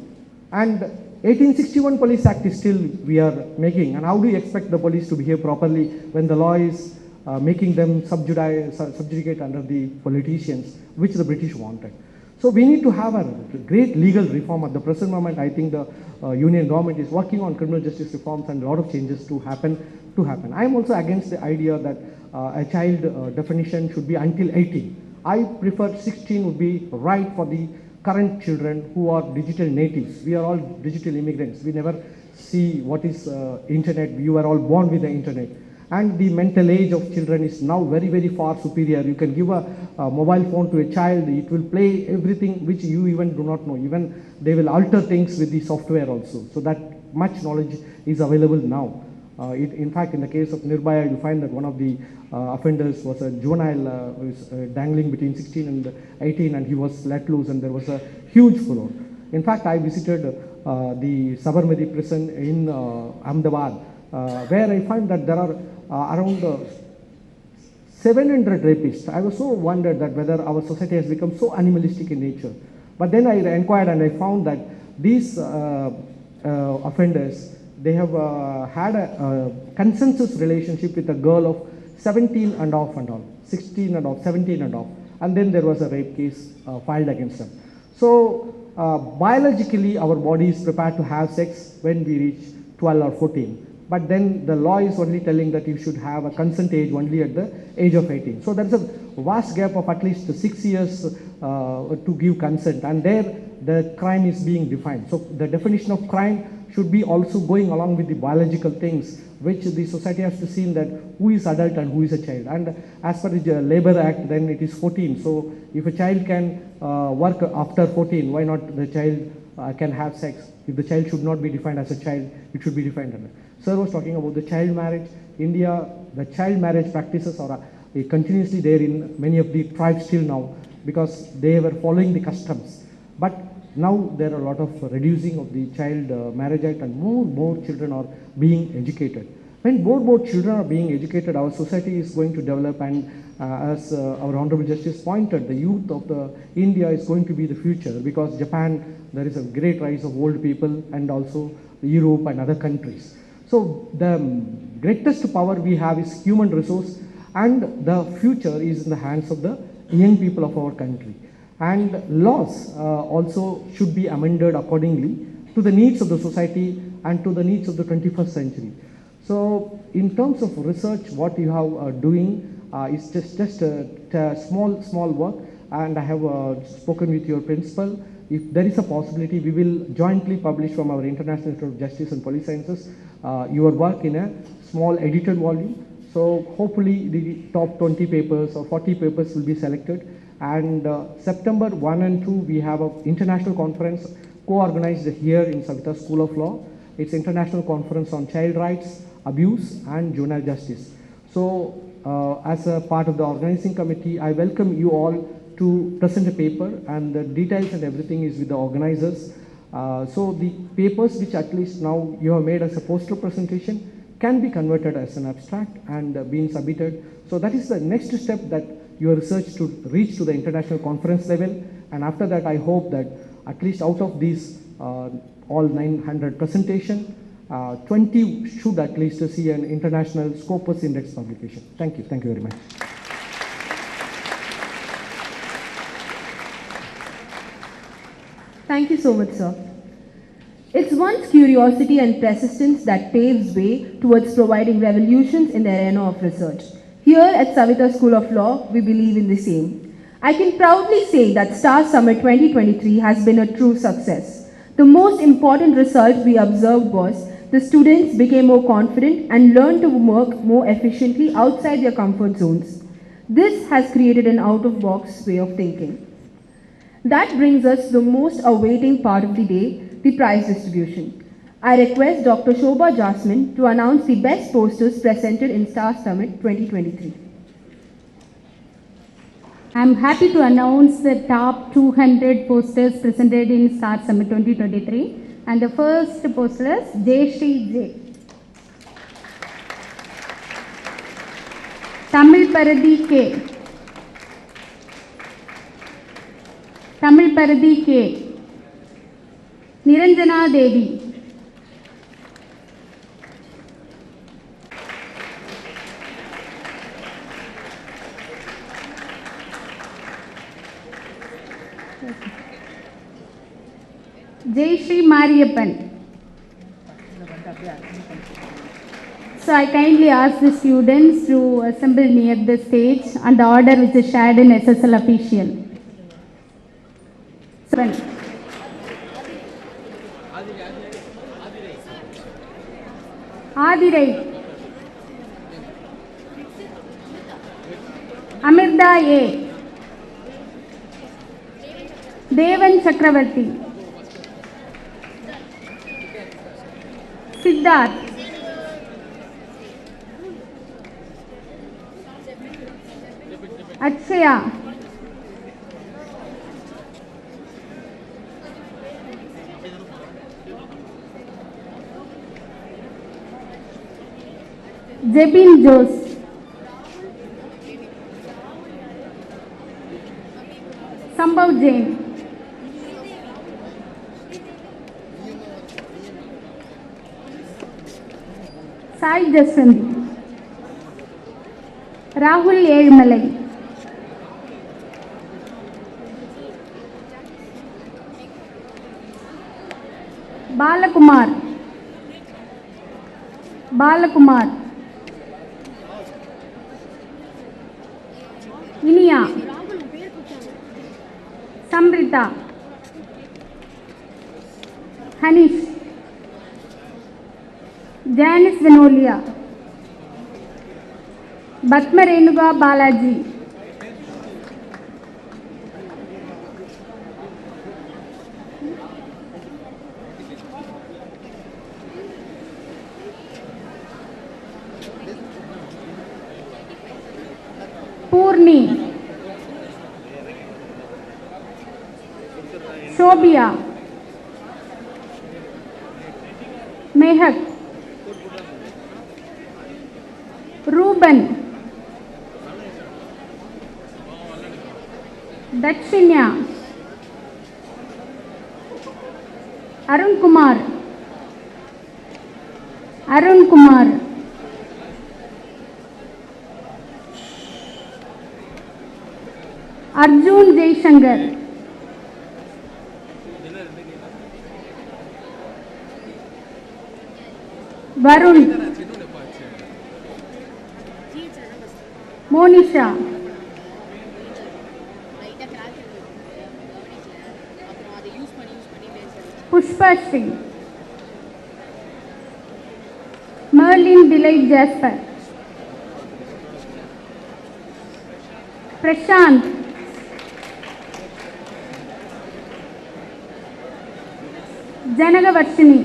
And 1861 Police Act is still we are making. And how do you expect the police to behave properly when the law is making them subjugate under the politicians, which the British wanted? So we need to have a great legal reform. At the present moment, I think the union government is working on criminal justice reforms and a lot of changes to happen. I am also against the idea that a child definition should be until 18. I prefer 16 would be right for the current children who are digital natives. We are all digital immigrants. We never see what is internet. You are all born with the internet. And the mental age of children is now very, very far superior. You can give a mobile phone to a child. It will play everything which you even do not know. Even they will alter things with the software also. So that much knowledge is available now. In fact, in the case of Nirbhaya, you find that one of the offenders was a juvenile who was dangling between 16 and 18, and he was let loose, and there was a huge furore. In fact, I visited the Sabarmati prison in Ahmedabad, where I find that there are around 700 rapists. I was so wondered that whether our society has become so animalistic in nature. But then I inquired and I found that these offenders, they have had a consensus relationship with a girl of 17 and off and all, 16 and off, 17 and off, and then there was a rape case filed against them. So biologically our body is prepared to have sex when we reach 12 or 14. But then the law is only telling that you should have a consent age only at the age of 18. So there is a vast gap of at least 6 years to give consent, and there the crime is being defined. So the definition of crime should be also going along with the biological things, which the society has to see that who is adult and who is a child. And as per the Labour Act, then it is 14. So if a child can work after 14, why not the child can have sex? If the child should not be defined as a child, it should be defined as Sir was talking about the child marriage. India, the child marriage practices are continuously there in many of the tribes till now, because they were following the customs. But now there are a lot of reducing of the child marriage act, and more children are being educated. When more children are being educated, our society is going to develop, and as our Honorable Justice pointed, the youth of India is going to be the future, because Japan, there is a great rise of old people, and also Europe and other countries. So the greatest power we have is human resource, and the future is in the hands of the young people of our country. And laws also should be amended accordingly to the needs of the society and to the needs of the 21st century. So in terms of research, what you have doing is just a small work, and I have spoken with your principal. If there is a possibility, we will jointly publish from our International Institute of Justice and Police Sciences your work in a small edited volume. So hopefully the top 20 papers or 40 papers will be selected. And September 1 and 2, we have an international conference co-organized here in Savita School of Law. It's International Conference on Child Rights, Abuse and Juvenile Justice. So as a part of the organizing committee, I welcome you all to present a paper, and the details and everything is with the organizers. So the papers which at least now you have made as a poster presentation can be converted as an abstract and being submitted. So that is the next step, that your research to reach to the international conference level. And after that, I hope that at least out of these all 900 presentation, 20 should at least see an international Scopus Index publication. Thank you very much. Thank you so much, sir. It's one's curiosity and persistence that paves way towards providing revolutions in the arena of research. Here at Savita School of Law, we believe in the same. I can proudly say that Star Summit 2023 has been a true success. The most important result we observed was the students became more confident and learned to work more efficiently outside their comfort zones. This has created an out-of-box way of thinking. That brings us to the most awaiting part of the day, the prize distribution. I request Dr. Shobha Jasmine to announce the best posters presented in Star Summit 2023. I am happy to announce the top 200 posters presented in Star Summit 2023. And the first poster is Jayashree J. Tamil Paradhi K. Tamil Paradhi K. Niranjana Devi. Jayashree Mariyappan. So I kindly ask the students to assemble near the stage and the order which is shared in SSL official. Adirai. Amirda A. Devan Chakravarti. Siddharth. Akshaya. Jebin Jose. Sambhav Jain. Sai Jaswant, Rahul Ezhumalai, Balakumar, Iniya, Samrita, Hanish, Janice Vinolia, Batma Renuga Balaji, Purni, Shobia, Mehak, Ruben, Dakshinya, Arun Kumar, Arjun Jaishankar, Varun, Monisha, Pushpashri, Merlin Delight Jasper, Prashant, Janagavarshini,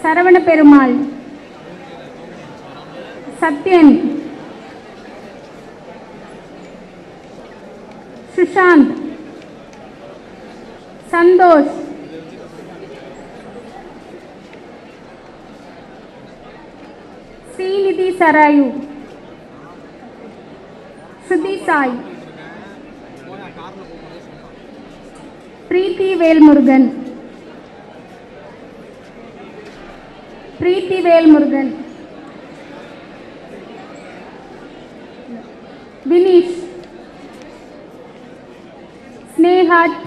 Saravana Perumal, Satyan, Sushant, Sandosh, Srinidhi Sarayu, Shruti Sai, Preeti Velmurugan, Vinish, Sneha T,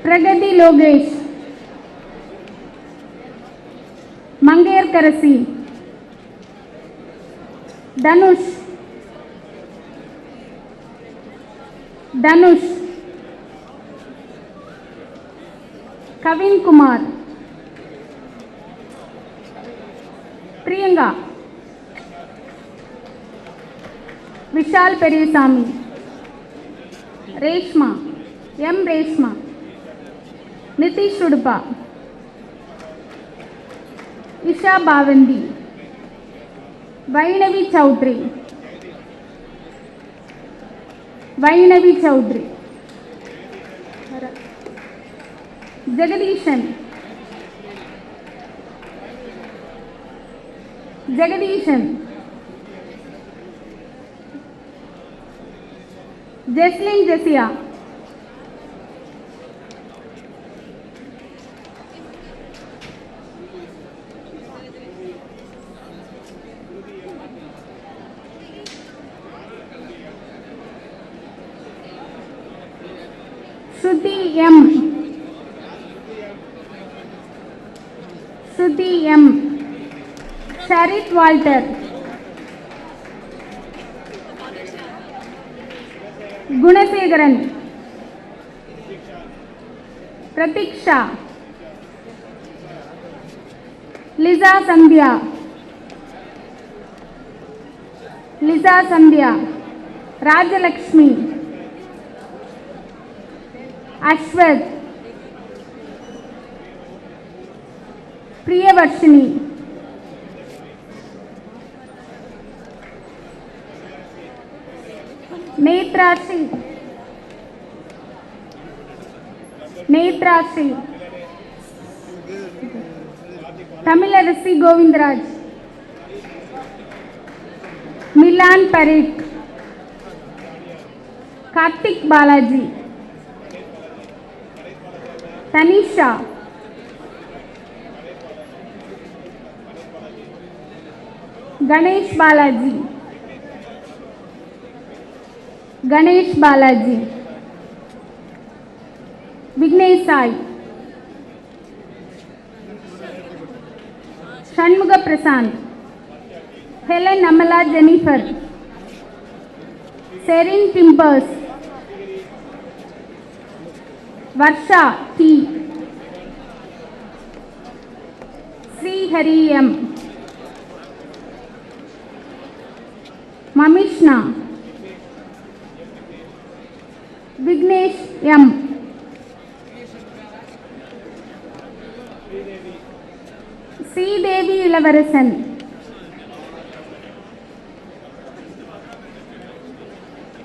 Pragati Logesh, Mangair Karasi, Danush, Kavin Kumar, Priyanka, Vishal Perisami, Reshma, M. Reshma, Nitish Udupa, Isha Bhavandi, Vainavi Chaudhary, Jagadishan, Jesslyn Jessia, Shruti M. Charit Walter, Gunasegaran, Pratiksha, Liza Sandhya, Rajalakshmi, Ashwath, Priyavarshini, Netrashi, Tamilarasi Govindraj, Milan Parikh, Kartik Balaji, Tanisha, Ganesh Balaji, Ganesh Balaji, Vignesh Sai, Shanmuga Prasant, Helen Amala Jennifer, Serin Timbers, Varsha T, Sri Hari M, Mamishna, Vignesh M, Sri Devi Ilavarasan,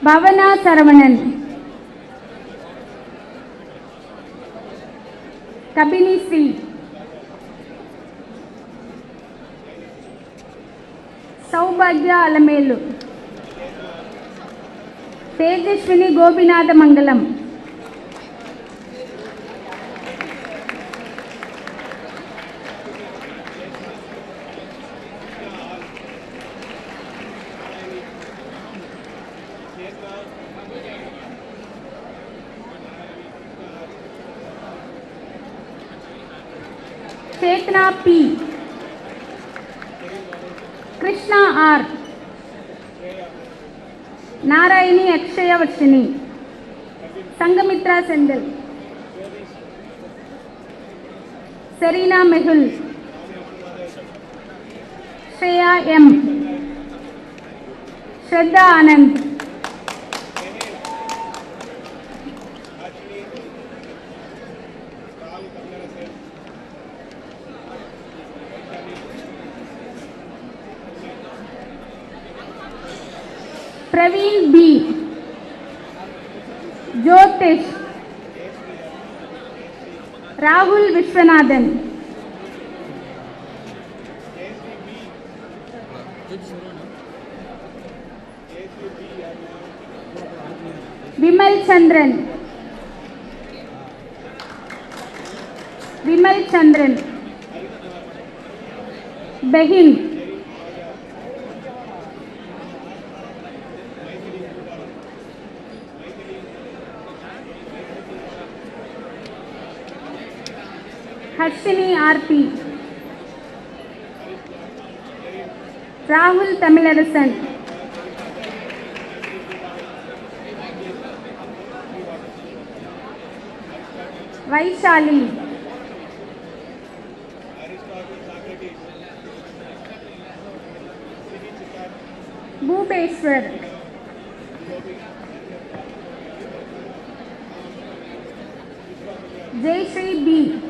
Bhavana Saravanan, Kabini Sri, Saubhagya Alamelu, Tejashwini Gopinatha Mangalam, Chetna P, Krishna R, Narayani Akshaya Varshini, Sangamitra Sendil, Serena Mehul, Shreya M, Shraddha Anand, Praveen B, Jyotish, Rahul Vishwanathan, Vimal Chandran, Vimal Chandran, Behin, Harshini RP, Rahul Tamilarasan, Vaishali, Bhubeshwar, Jayashree B,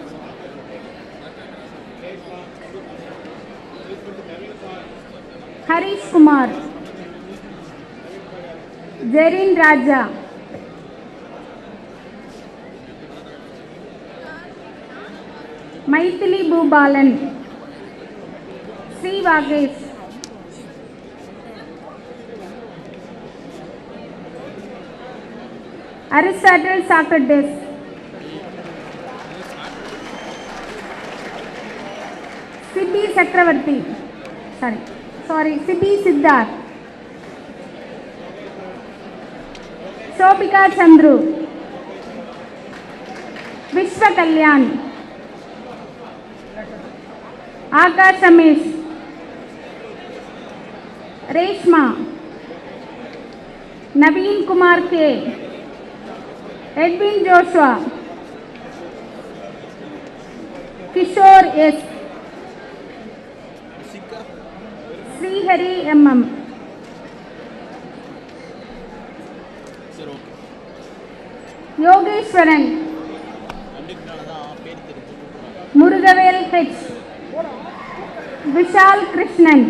Harish Kumar, Zerin Raja, Maithili Bhubalan, Sri Vagesh, Aristotle Socrates, Sibi Chakravarti, Sibi Siddharth, Shobhika Chandru, Vishwa Kalyan, Akash Ramesh, Reshma, Naveen Kumar K, Edwin Joshua, Kishore S, Sri Hari MM, Yogeshwaran, Murugavel H, Vishal Krishnan,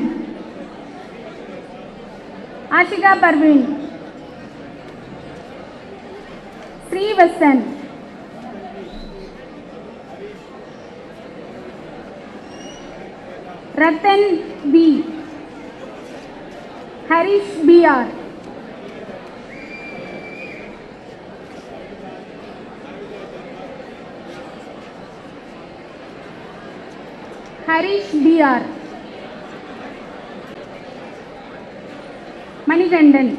Ashika Parveen, Sri Vasan, Ratan B, Harish BR, Harish BR, Manikandan,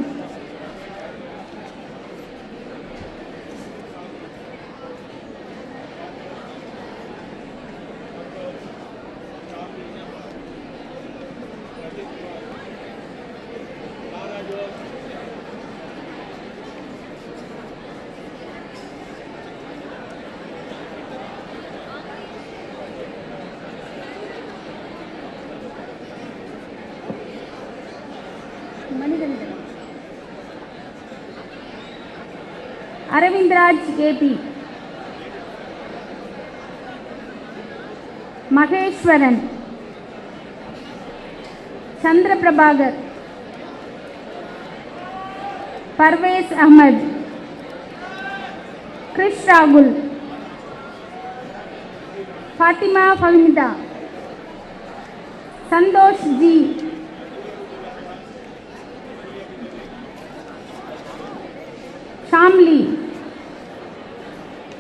Aravindraj KP, Maheshwaran, Chandra Prabhagar, Parvez Ahmed, Krish Ragul, Fatima Fahmida, Santosh G, Shamli,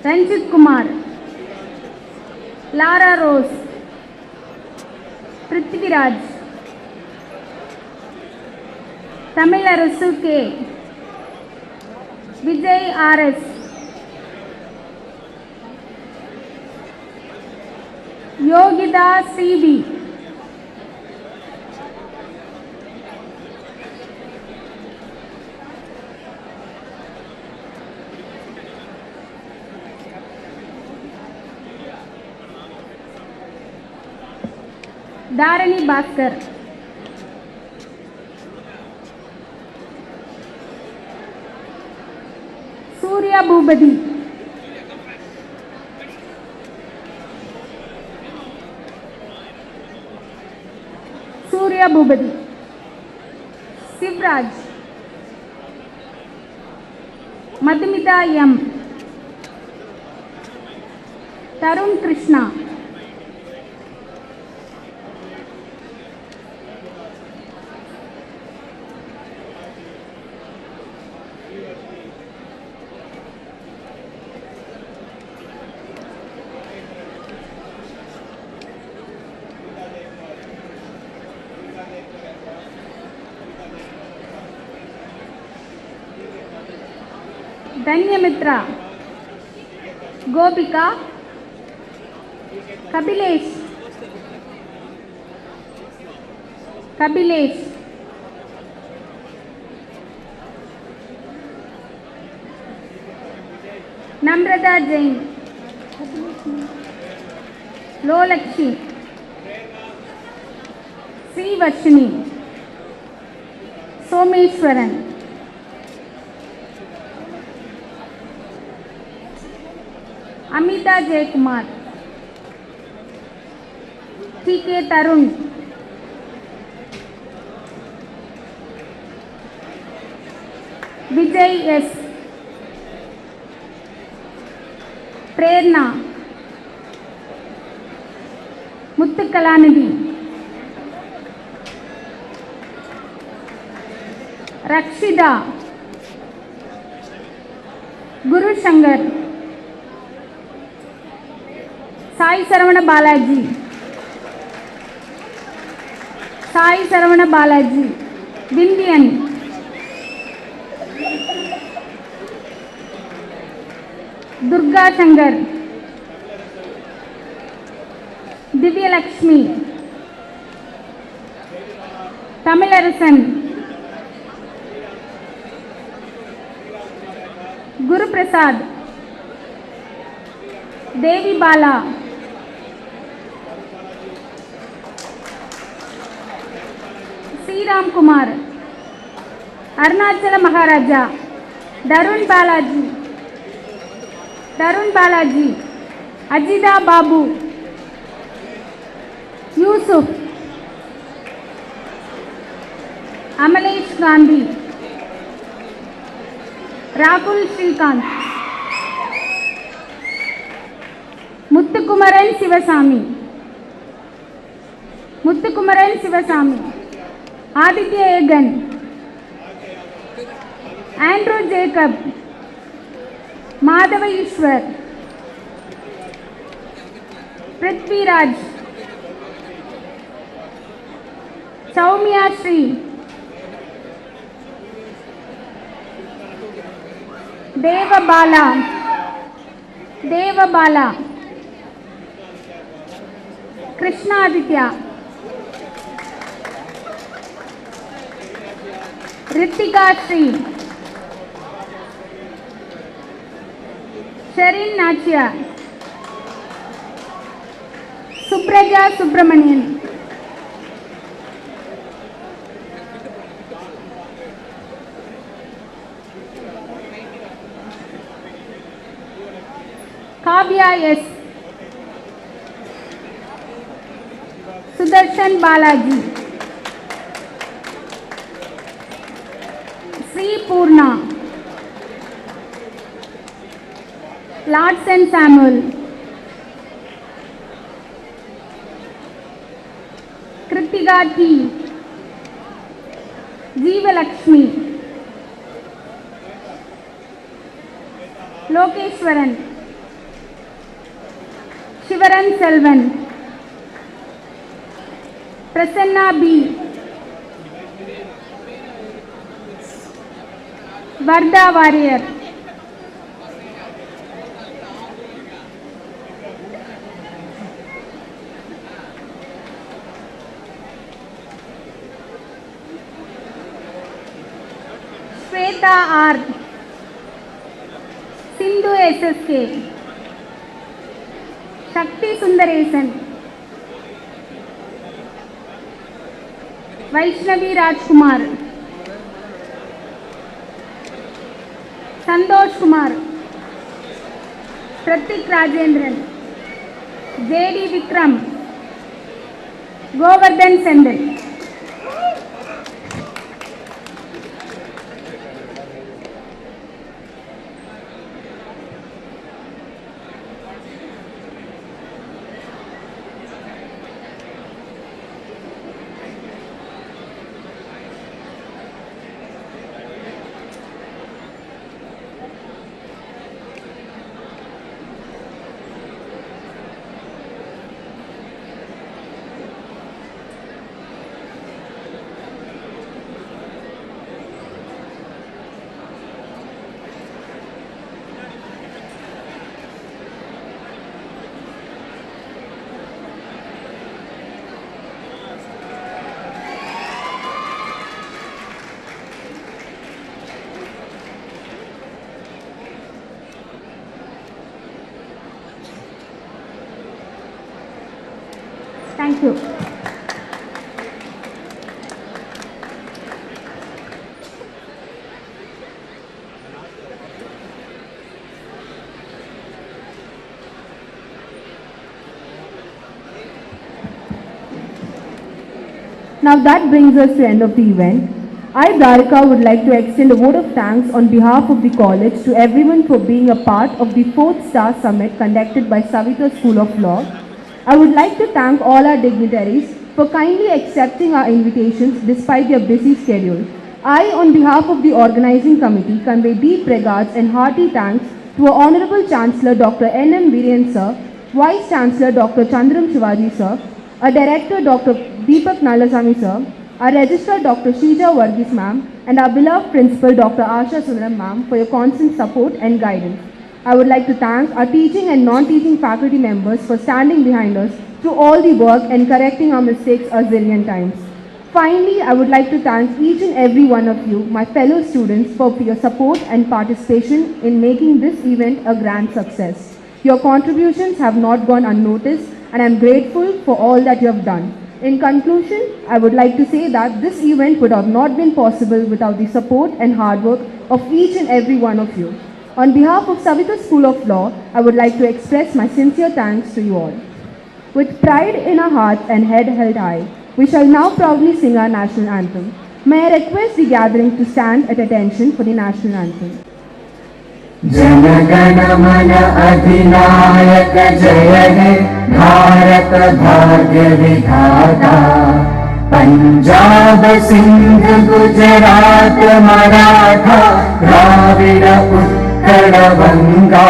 Ranjit Kumar, Lara Rose, Prithviraj, Tamilarasu K, Vijay RS, Yogida CB, Dharani Bhaskar, Surya Bhubadi, Surya Bhubadi, Sivraj, Madhumita M, Tarun Krishna, Danyamitra, Gopika, Kabilesh, Namrata Jain, Lolakshi, Sri Vashini, Someshwaran, Amita Jaykumar, TK Tarun, Vijay S, Prerna, Muthukalanidhi, Rakshida, Guru Shankar, Sai Saravana Balaji, Vindhyan, Durga Shankar, Divya Lakshmi, Tamilarasan, Guru Prasad, Devi Bala, Sri Ram Kumar, Arunachala Maharaja, Darun Balaji, Ajida Babu, Yusuf, Amalesh Gandhi, Rahul Shrikant, Muthukumaran Sivasamy, Aditya Egan, Andrew Jacob, Madhava Ishwar, Prithviraj, Soumya Sri, Deva Bala, Krishna Aditya, Ritika Sri, Sharin Nachia, Supraja Subramanian, Kavya S, Sudarshan Balaji, Sri Purna, Larsen Samuel, Kritika T, Jeeva Lakshmi, Lokeshwaran, Shivaran Selvan, Prasanna B, Varda Warrior, Shweta R, Sindhu SSK, Shakti Sundaresan, Vaishnavi Rajkumar, Santosh Kumar, Pratik Rajendran, JD Vikram, Govardhan Sendal. Thank you. Now that brings us to the end of the event. I, Dharika, would like to extend a vote of thanks on behalf of the college to everyone for being a part of the 4th Star Summit conducted by Savita School of Law. I would like to thank all our dignitaries for kindly accepting our invitations despite their busy schedule. I, on behalf of the organizing committee, convey deep regards and hearty thanks to our Honorable Chancellor Dr. N.M. Viren Sir, Vice Chancellor Dr. Chandram Shivaji Sir, our Director Dr. Deepak Nalasamy Sir, our Registrar Dr. Shrija Varghese Ma'am, and our beloved Principal Dr. Asha Sundaram Ma'am for your constant support and guidance. I would like to thank our teaching and non-teaching faculty members for standing behind us through all the work and correcting our mistakes a zillion times. Finally, I would like to thank each and every one of you, my fellow students, for your support and participation in making this event a grand success. Your contributions have not gone unnoticed, and I am grateful for all that you have done. In conclusion, I would like to say that this event would have not been possible without the support and hard work of each and every one of you. On behalf of Savita School of Law, I would like to express my sincere thanks to you all. With pride in our hearts and head held high, we shall now proudly sing our national anthem. May I request the gathering to stand at attention for the national anthem. Jana Gana मन अधिनायक जय हे भारत भाग्य विधाता पंजाब सिंध गुजरात मराठा द्राविड़ उत्कल बंगा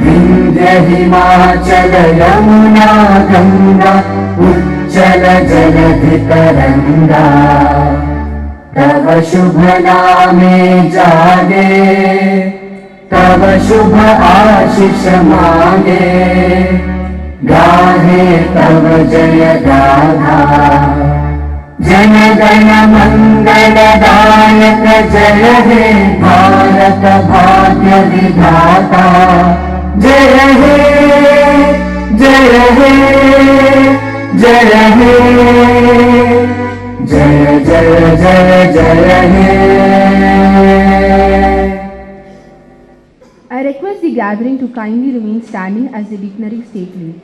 विंध्य हिमाचल यमुना गंगा उच्च चञ्चल जलधितरङ्गा तव शुभ नामे जागे तव शुभ आशीष मांगे गाहे तव जय गाथा जन गण मंगलदायक जय हे भारत भाग्य विधाता जय हे जय हे जय हे जय जय जय जय हे। I request the gathering to kindly remain standing as the dignitaries take leave.